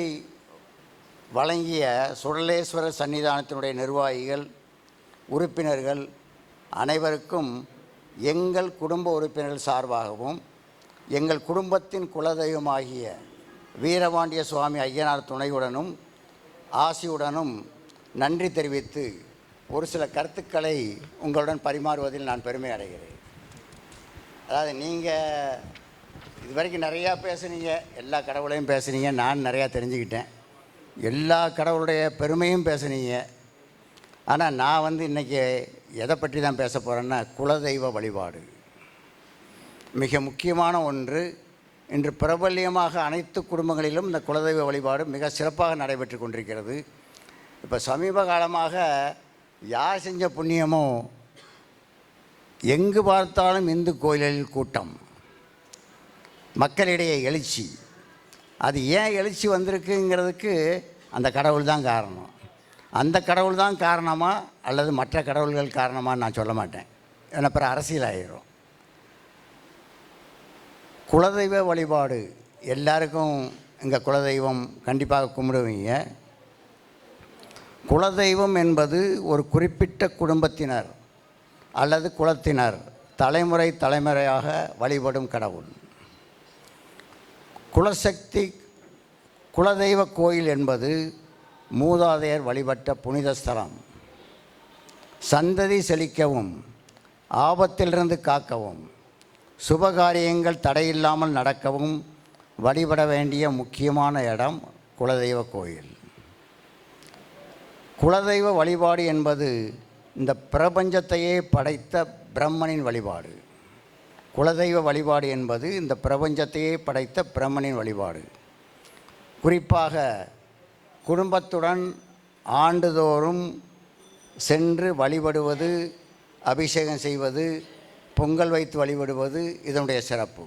வழங்கிய சுடலேஸ்வரர் சன்னிதானத்தினுடைய நிர்வாகிகள், உறுப்பினர்கள் அனைவருக்கும் எங்கள் குடும்ப உறுப்பினர்கள் சார்பாகவும் எங்கள் குடும்பத்தின் குலதெய்வமாகிய வீரபாண்டிய சுவாமி ஐயனார் துணையுடனும் ஆசியுடனும் நன்றி தெரிவித்து ஒரு சில கருத்துக்களை உங்களுடன் பரிமாறுவதில் நான் பெருமை அடைகிறேன். அதாவது நீங்கள் இது வரைக்கும் நிறையா பேசுனீங்க, எல்லா கடவுளையும் பேசுனீங்க, நான் நிறையா தெரிஞ்சுக்கிட்டேன். எல்லா கடவுளுடைய பெருமையும் பேசுனீங்க. ஆனால் நான் இன்றைக்கி எதை பற்றி தான் பேச போகிறேன்னா, குலதெய்வ வழிபாடு மிக முக்கியமான ஒன்று. இன்று பிரபல்யமாக அனைத்து குடும்பங்களிலும் இந்த குலதெய்வ வழிபாடு மிக சிறப்பாக நடைபெற்று கொண்டிருக்கிறது. இப்போ சமீப காலமாக யார் செஞ்ச புண்ணியமோ, எங்கு பார்த்தாலும் இந்து கோயில்களில் கூட்டம், மக்களிடையே எழுச்சி. அது ஏன் எழுச்சி வந்திருக்குங்கிறதுக்கு அந்த கடவுள் தான் காரணம். அந்த கடவுள் தான் காரணமா அல்லது மற்ற கடவுள்கள் காரணமான்னு நான் சொல்ல மாட்டேன், ஏன்னா அப்புறம் அரசியல் ஆகிடும். குலதெய்வ வழிபாடு எல்லாருக்கும் எங்கள் குலதெய்வம் கண்டிப்பாக கும்பிடுவீங்க. குலதெய்வம் என்பது ஒரு குறிப்பிட்ட குடும்பத்தினர் அல்லது குலத்தினர் தலைமுறை தலைமுறையாக வழிபடும் கடவுள். குலசக்தி குலதெய்வ கோயில் என்பது மூதாதையர் வழிபட்ட புனித ஸ்தலம். சந்ததி செழிக்கவும் ஆபத்திலிருந்து காக்கவும் சுபகாரியங்கள் தடையில்லாமல் நடக்கவும் வழிபட வேண்டிய முக்கியமான இடம் குலதெய்வ கோயில். குலதெய்வ வழிபாடு என்பது இந்த பிரபஞ்சத்தையே படைத்த பிரம்மனின் வழிபாடு. குலதெய்வ வழிபாடு என்பது இந்த பிரபஞ்சத்தையே படைத்த பிரம்மனின் வழிபாடு. குறிப்பாக குடும்பத்துடன் ஆண்டுதோறும் சென்று வழிபடுவது, அபிஷேகம் செய்வது, பொங்கல் வைத்து வழிபடுவது இதனுடைய சிறப்பு.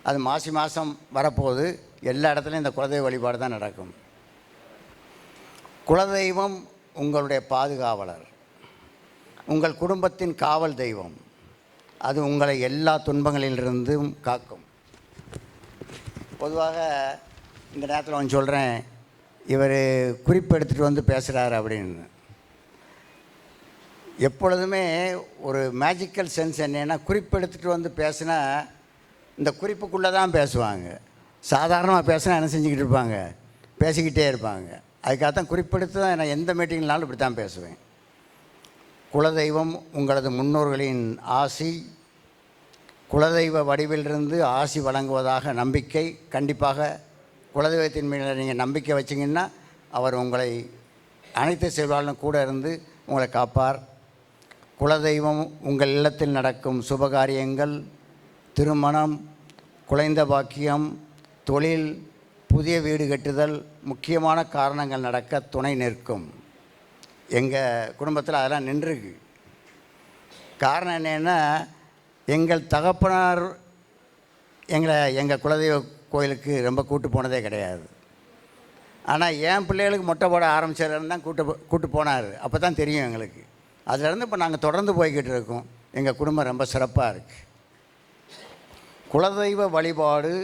அது மாசி மாதம் வரப்போது எல்லா இடத்துலையும் இந்த குலதெய்வ வழிபாடு தான் நடக்கும். குலதெய்வம் உங்களுடைய பாதுகாவலர், உங்கள் குடும்பத்தின் காவல் தெய்வம். அது உங்களை எல்லா துன்பங்களிலிருந்தும் காக்கும். பொதுவாக இந்த நேரத்தில் ஒன்று சொல்கிறேன், இவர் குறிப்பு எடுத்துகிட்டு வந்து பேசுகிறாரு அப்படின்னு. எப்பொழுதுமே ஒரு மேஜிக்கல் சென்ஸ் என்னென்னா, குறிப்பு எடுத்துகிட்டு வந்து பேசுனா இந்த குறிப்புக்குள்ளே தான் பேசுவாங்க. சாதாரணமாக பேசுனா என்ன செஞ்சுக்கிட்டு இருப்பாங்க, பேசிக்கிட்டே இருப்பாங்க. அதுக்காகத்தான் குறிப்பெடுத்து தான் நான் எந்த மீட்டிங்னாலும் இப்படி தான் பேசுவேன். குலதெய்வம் உங்களது முன்னோர்களின் ஆசி, குலதெய்வ வடிவிலிருந்து ஆசி வழங்குவதாக நம்பிக்கை. கண்டிப்பாக குலதெய்வத்தின் மேலே நீங்கள் நம்பிக்கை வச்சிங்கன்னா அவர் உங்களை அனைத்து செல்வாலும் கூட இருந்து உங்களை காப்பார். குலதெய்வம் உங்கள் இல்லத்தில் நடக்கும் சுபகாரியங்கள், திருமணம், குழந்தை பாக்கியம், தொழில், புதிய வீடு கட்டுதல், முக்கியமான காரணங்கள் நடக்க துணை நிற்கும். எங்கள் குடும்பத்தில் அதெல்லாம் நின்றுருக்கு. காரணம் என்னென்னா, எங்கள் தகப்பனார் எங்கள் குலதெய்வ கோயிலுக்கு ரொம்ப கூட்டு போனதே கிடையாது. ஆனால் என் பிள்ளைகளுக்கு மொட்டை போட ஆரம்பிச்சதுலேருந்து தான் கூட்டு போனார். அப்போ தான் தெரியும் எங்களுக்கு. அதுலேருந்து இப்போ நாங்கள் தொடர்ந்து போய்கிட்டு இருக்கோம். எங்கள் குடும்பம் ரொம்ப சிறப்பாக இருக்குது. குலதெய்வ வழிபாடு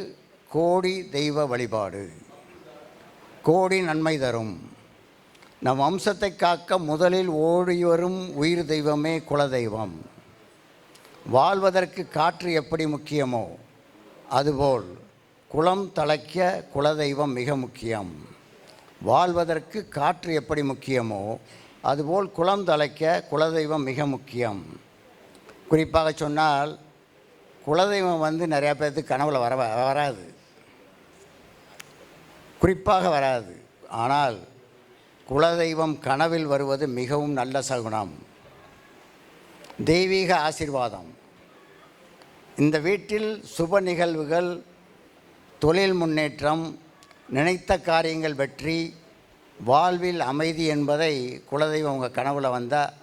கோடி தெய்வ வழிபாடு. கோடி நன்மை தரும். நம் வம்சத்தை காக்க முதலில் ஓடி வரும் உயிர் தெய்வமே குலதெய்வம். வாழ்வதற்கு காற்று எப்படி முக்கியமோ அதுபோல் குலம் தழைக்க குலதெய்வம் மிக முக்கியம். வாழ்வதற்கு காற்று எப்படி முக்கியமோ அதுபோல் குலம் தழைக்க குலதெய்வம் மிக முக்கியம். குறிப்பாக சொன்னால் குலதெய்வம் நிறையா பேர்த்துக்கு கனவுல வராது, குறிப்பாக வராது. ஆனால் குலதெய்வம் கனவில் வருவது மிகவும் நல்ல சகுனம், தெய்வீக ஆசீர்வாதம். இந்த வீட்டில் சுப நிகழ்வுகள், தொழில் முன்னேற்றம், நினைத்த காரியங்கள் வெற்றி, வாழ்வில் அமைதி என்பதை குலதெய்வம் உங்கள் கனவில் வந்தால்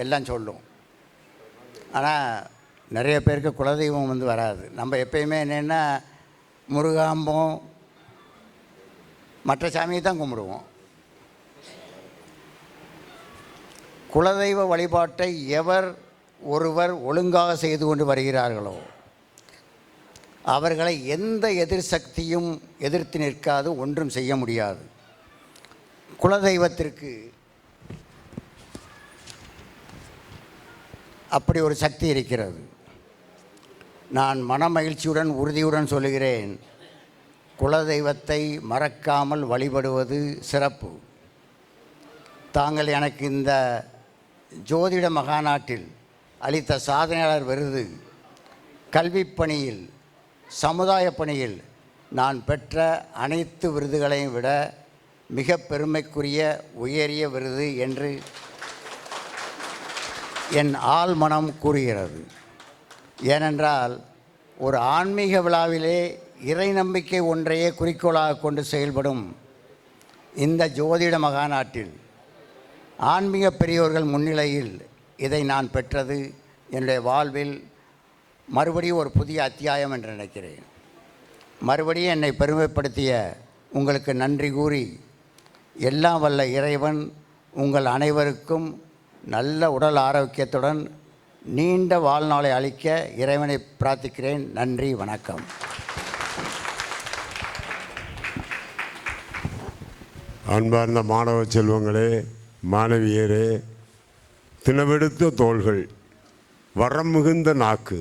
எல்லாம் சொல்லும். ஆனால் நிறைய பேருக்கு குலதெய்வம் வராது. நம்ம எப்பயுமே என்னென்னா முருகாம்போம், மற்ற சாமியை தான் கும்பிடுவோம். குலதெய்வ வழிபாட்டை ஒருவர் ஒழுங்காக செய்து கொண்டு வருகிறார்களோ அவர்களை எந்த எதிர் சக்தியும் எதிர்த்து நிற்காது, ஒன்றும் செய்ய முடியாது. குலதெய்வத்திற்கு அப்படி ஒரு சக்தி இருக்கிறது. நான் மனமகிழ்ச்சியுடன் உறுதியுடன் சொல்லுகிறேன், குலதெய்வத்தை மறக்காமல் வழிபடுவது சிறப்பு. தாங்கள் எனக்கு இந்த ஜோதிட மகாநாட்டில் அளித்த சாதனையாளர் விருது, கல்விப் பணியில், சமுதாய பணியில் நான் பெற்ற அனைத்து விருதுகளையும் விட மிக பெருமைக்குரிய உயரிய விருது என்று என் ஆழ்மனம் கூறுகிறது. ஏனென்றால் ஒரு ஆன்மீக விழாவிலே இறை நம்பிக்கை ஒன்றையே குறிக்கோளாக கொண்டு செயல்படும் இந்த ஜோதிட மகாநாட்டில் ஆன்மீக பெரியோர்கள் முன்னிலையில் இதை நான் பெற்றது என்னுடைய வாழ்வில் மறுபடியும் ஒரு புதிய அத்தியாயம் என்று நினைக்கிறேன். மறுபடியும் என்னை பெருமைப்படுத்திய உங்களுக்கு நன்றி கூறி, எல்லாம் வல்ல இறைவன் உங்கள் அனைவருக்கும் நல்ல உடல் ஆரோக்கியத்துடன் நீண்ட வாழ்நாளை அளிக்க இறைவனை பிரார்த்திக்கிறேன். நன்றி, வணக்கம். அன்பார்ந்த மாணவ செல்வங்களே, மாணவியரே, தினவெடுத்த தோள்கள், வரம் மிகுந்த நாக்கு,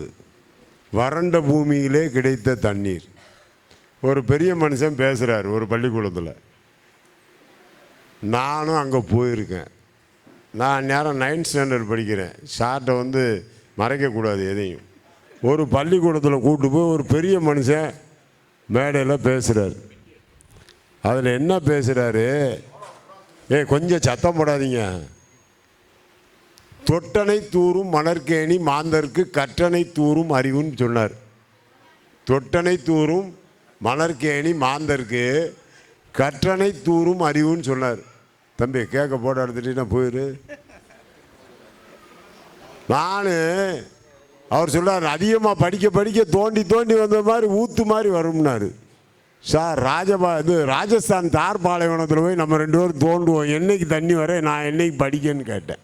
வறண்ட பூமியிலே கிடைத்த தண்ணீர். ஒரு பெரிய மனுஷன் பேசுகிறார் ஒரு பள்ளிக்கூடத்தில். நானும் அங்கே போயிருக்கேன். நான் நேரம் 9th ஸ்டாண்டர்ட் படிக்கிறேன். சார்ட்டை மறைக்கக்கூடாது எதையும். ஒரு பள்ளிக்கூடத்தில் கூப்பிட்டு போய் ஒரு பெரிய மனுஷன் மேடையில் பேசுகிறார். அதில் என்ன பேசுகிறாரு? கொஞ்சம் சத்தம் போடாதீங்க. தொட்டனை தூரும் மணற்கேணி மாந்தர்க்கு கற்றனை தூரும் அறிவுன்னு சொன்னார். தொட்டனை தூரும் மணற்கேணி மாந்தர்க்கு கற்றனை தூரும் அறிவுன்னு சொன்னார். தம்பி கேட்க போட எடுத்துட்டீங்கன்னா போயிரு. நான் அவர் சொல்கிறார், அதிகமாக படிக்க படிக்க தோண்டி தோண்டி வந்த மாதிரி ஊற்று மாதிரி வரும்னாரு. சார், ராஜஸ்தான் தார் பாலைவனத்தில் போய் நம்ம 2 பேரும் தோண்டுவோம், என்னைக்கு தண்ணி வர நான் என்னைக்கு படிக்கன்னு கேட்டேன்.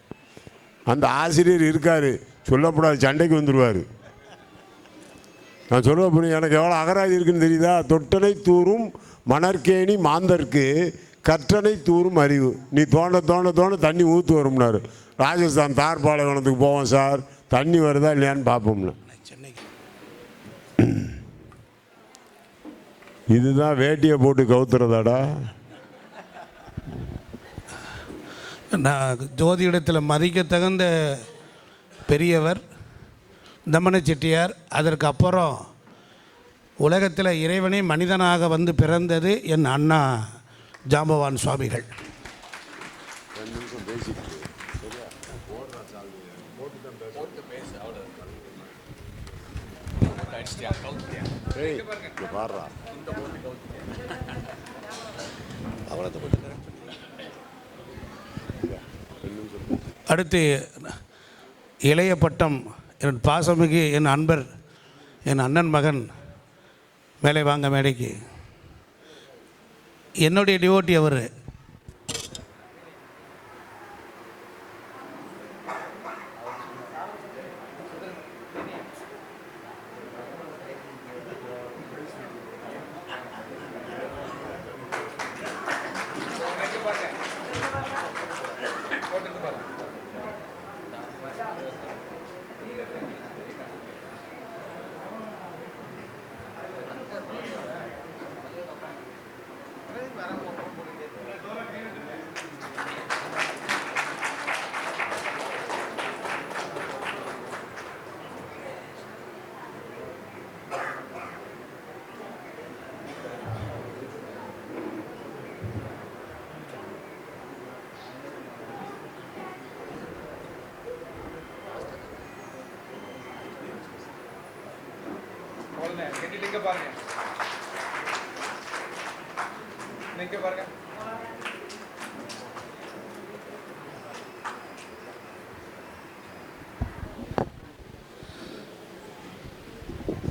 அந்த ஆசிரியர் இருக்கார், சொல்லக்கூடாது, சண்டைக்கு வந்துடுவார். நான் சொல்ல போகிறேன், எனக்கு எவ்வளோ அகராதி இருக்குன்னு தெரியுதா? தொட்டனை தூரும் மணற்கேணி மாந்தர்க்கு கற்றனை தூரும் அறிவு. நீ தோண்ட தோண்ட தோண்ட தண்ணி ஊற்று வரும்னாரு. ராஜஸ்தான் தார் பாலைவனத்துக்கு போவோம் சார், தண்ணி வருதா இல்லையான்னு பார்ப்போம்னா. இதுதான் வேட்டியை போட்டு கவுத்துறதாடா. நான் ஜோதிடத்தில் மதிக்க தகுந்த பெரியவர் தமன செட்டியார். அதற்கு அப்புறம் உலகத்தில் இறைவனே மனிதனாக பிறந்தது என் அண்ணா ஜாம்பவான் சுவாமிகள். அடுத்து இளைய பட்டம் என் பாசமிகு என் அன்பர் என் அண்ணன் மகன் மேலே வாங்க மேடைக்கு. என்னுடைய டிவோட்டி அவர்.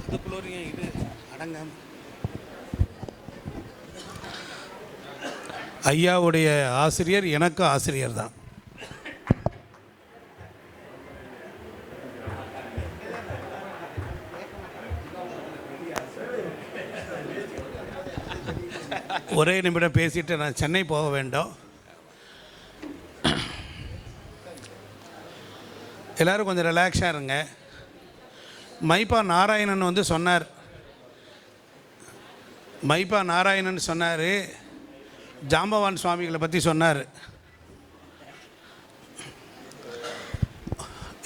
அதுக்குள்ளே இது அடங்க. ஐயாவுடைய ஆசிரியர் எனக்கு ஆசிரியர் தான். ஒரே நிமிடம் பேசிட்டு நான் சென்னை போக வேண்டும். எல்லோரும் கொஞ்சம் ரிலாக்ஸாக இருங்க. மைப்பா நாராயணன் வந்து சொன்னார், மைப்பா நாராயணன் சொன்னார், ஜாம்பவான் சுவாமிகளை பற்றி சொன்னார்.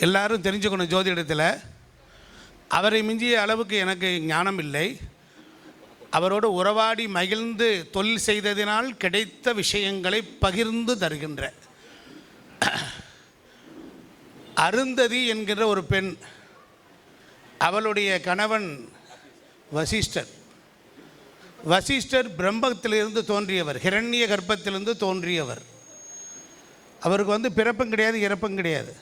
எல்லாரும் தெரிஞ்சுக்கணும், ஜோதிடத்தில் அவரை மிஞ்சிய அளவுக்கு எனக்கு ஞானம் இல்லை. அவரோடு உறவாடி மகிழ்ந்து தொழில் செய்ததினால் கிடைத்த விஷயங்களை பகிர்ந்து தருகின்ற அருந்ததி என்கிற ஒரு பெண், அவளுடைய கணவன் வசிஷ்டர். வசிஷ்டர் பிரம்மத்திலிருந்து தோன்றியவர், ஹிரண்ய கர்ப்பத்திலிருந்து தோன்றியவர். அவருக்கு வந்து பிறப்பும் கிடையாது, இறப்பும் கிடையாது.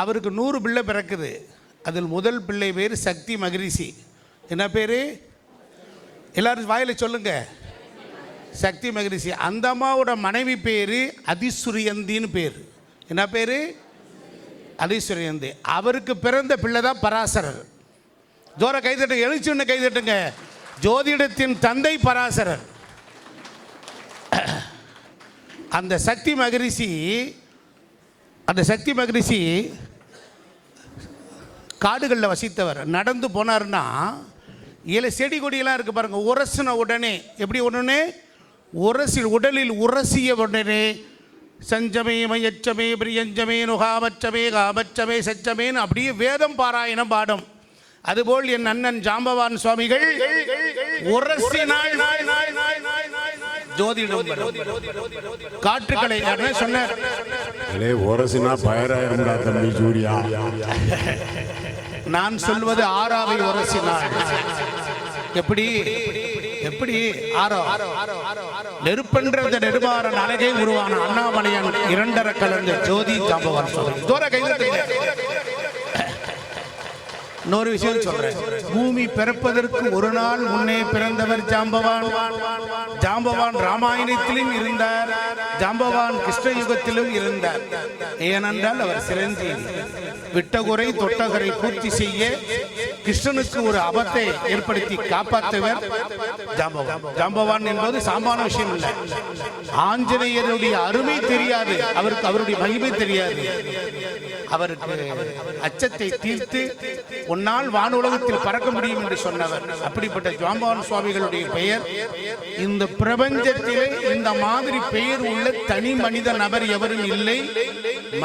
அவருக்கு 100 பிள்ளை பிறக்குது. அதில் முதல் பிள்ளை பேர் சக்தி மகரிஷி. என்ன பேர்? எல்லாரும் வாயில் சொல்லுங்க, சக்தி மகரிஷி. அந்த அம்மாவோட மனைவி பேர் அதிசுரியந்தின்னு பேர். என்ன பேர்? அதிசுரியந்தி. அவருக்கு பிறந்த பிள்ளை தான் பராசரர். ஜோர கைதட்டுங்க, எழுச்சின்னு கைதட்டுங்க. ஜோதிடத்தின் தந்தை பராசரர். அந்த சக்தி மகரிஷி காடுகளில் வசித்தவர். நடந்து போனார்னா செடி கொடியெல்லாம் இருக்குது பாருங்கள், உரசின உடனே எப்படி உடனே உடலில் உரசிய உடனே சஞ்சமே மயச்சமே பிரியஞ்சமே நுகாமச்சமே காமச்சமே சச்சமேன்னு அப்படியே வேதம் பாராயணம் பாடும். அதுபோல் என் அண்ணன் ஜாம்பவான் சுவாமிகள் உரசினாள் ஜோதிடம் காற்றுக்களை சொன்னார். நான் சொல்வது ஆறாவை உரசினாள். எப்படி எப்படி ஆரோ நெருப்பென்ற நெடுமாறன் அழகை உருவான அண்ணாமலையன் 2.5 கலந்த ஜோதி ஜாம்பவான் சுவாமி. இன்னொரு விஷயம் சொல்றேன். பூமி பிறப்பதற்கு ஒரு நாள் முன்னே பிறந்தவர் ஜாம்பவான். ஜாம்பவான் ராமாயணத்திலும் இருந்தார், ஜாம்பவான் கிருஷ்ணயுகத்திலும் இருந்தார். ஏனென்றால் அவர் சிரஞ்சீவி. விட்டகுறை தொட்டகரை பூர்த்தி செய்ய கிருஷ்ணனுக்கு ஒரு அபத்தை ஏற்படுத்தி காப்பாற்றுவர் ஜாம்பவான். ஜாம்பவான் என்பது சாமான விஷயம் இல்லை. ஆஞ்சநேயருடைய அருமை தெரியாது அவருக்கு, அவருடைய மகிமை தெரியாது. அவருக்கு அச்சத்தை தீர்த்து உன்னால் வானுலகத்தில் பறக்க முடியும் என்று சொன்னவர். அப்படிப்பட்ட ஜாம்பவான் சுவாமிகளுடைய பெயர் இந்த பிரபஞ்சத்திலே இந்த மாதிரி பெயர் உள்ள தனி மனித நபர் எவரும் இல்லை.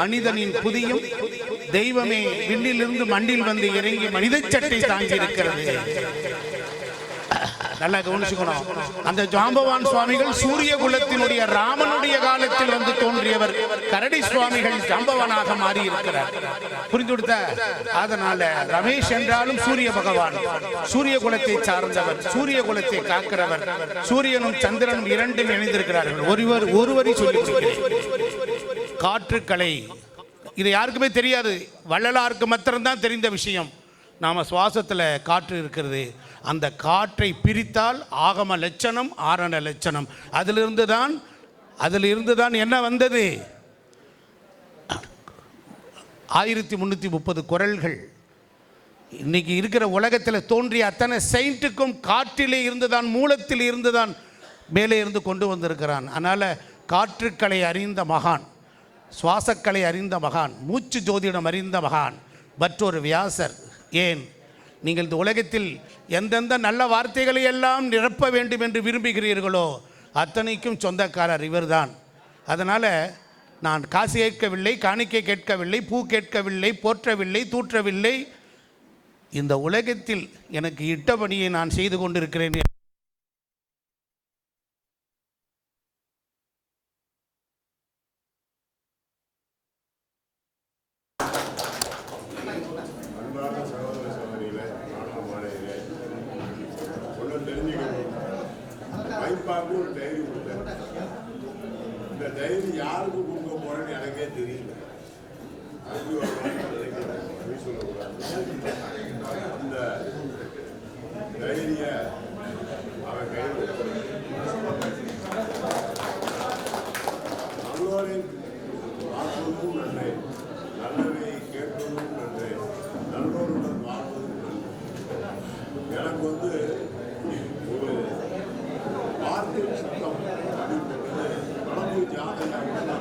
மனிதனின் புதியும் தெய்வமே விண்ணிலிருந்து மண்டில் வந்து இறங்கி மனித சட்டை தாங்கி இருக்கிறது. நல்லா கவனிச்சுக்கணும். அந்த ஜாம்பவான் சுவாமிகள் சூரிய குலத்தினுடைய ராமனுடைய காலத்தில் வந்து தோன்றியவர். கரடி சுவாமிகள் ஜாம்பவானாக மாறி இருக்கிறார். புரிந்து கொடுத்த? அதனால ரமேஷ் என்றாலும் சூரிய பகவான், சூரிய குலத்தை சார்ந்தவர், சூரிய குலத்தை காக்கிறவர். சூரியனும் சந்திரனும் இரண்டும் இணைந்திருக்கிறார்கள். ஒருவரை சொல்லி காற்றுக்கலை. இது யாருக்குமே தெரியாது, வள்ளலாருக்கு மாத்திரம்தான் தெரிந்த விஷயம். நாம் சுவாசத்தில் காற்று இருக்கிறது. அந்த காற்றை பிரித்தால் ஆகம லட்சணம், ஆரண லட்சணம். அதிலிருந்து தான் என்ன வந்தது? 1330 குறள்கள். இன்னைக்கு இருக்கிற உலகத்தில் தோன்றிய அத்தனை செயின்ட்டுக்கும் காற்றிலே இருந்துதான், மூலத்தில் இருந்துதான் மேலே இருந்து கொண்டு வந்திருக்கிறான். அதனால் காற்றுக்களை அறிந்த மகான், சுவாசக்கலை அறிந்த மகான், மூச்சு ஜோதிடம் அறிந்த மகான் மற்றொரு வியாசர். ஏன் நீங்கள் இந்த உலகத்தில் எந்தெந்த நல்ல வார்த்தைகளை எல்லாம் நிரப்ப வேண்டும் என்று விரும்புகிறீர்களோ அத்தனைக்கும் சொந்தக்காரர் இவர்தான். அதனால் நான் காசு கேட்கவில்லை, காணிக்கை கேட்கவில்லை, பூ கேட்கவில்லை, போற்றவில்லை, தூற்றவில்லை. இந்த உலகத்தில் எனக்கு இட்ட பணியை நான் செய்து கொண்டிருக்கிறேன். அப்பாவுக்கு ஒரு டைரி கொடுத்தேன். இந்த டைரி யாருக்கு கொடுக்க போறேன்னு எனக்கே தெரியல. அந்த தைரிய அவன் கையில் நல்லோரை வாழ்வதும் நன்றே, நல்லவை கேட்பதும் நன்றே, நல்லோருடன் வாழ்வதும் நன்றே. எனக்கு ஒரு வார்த்தை சுத்தம் அப்படின்றது வளர்ந்து ஜாதகம்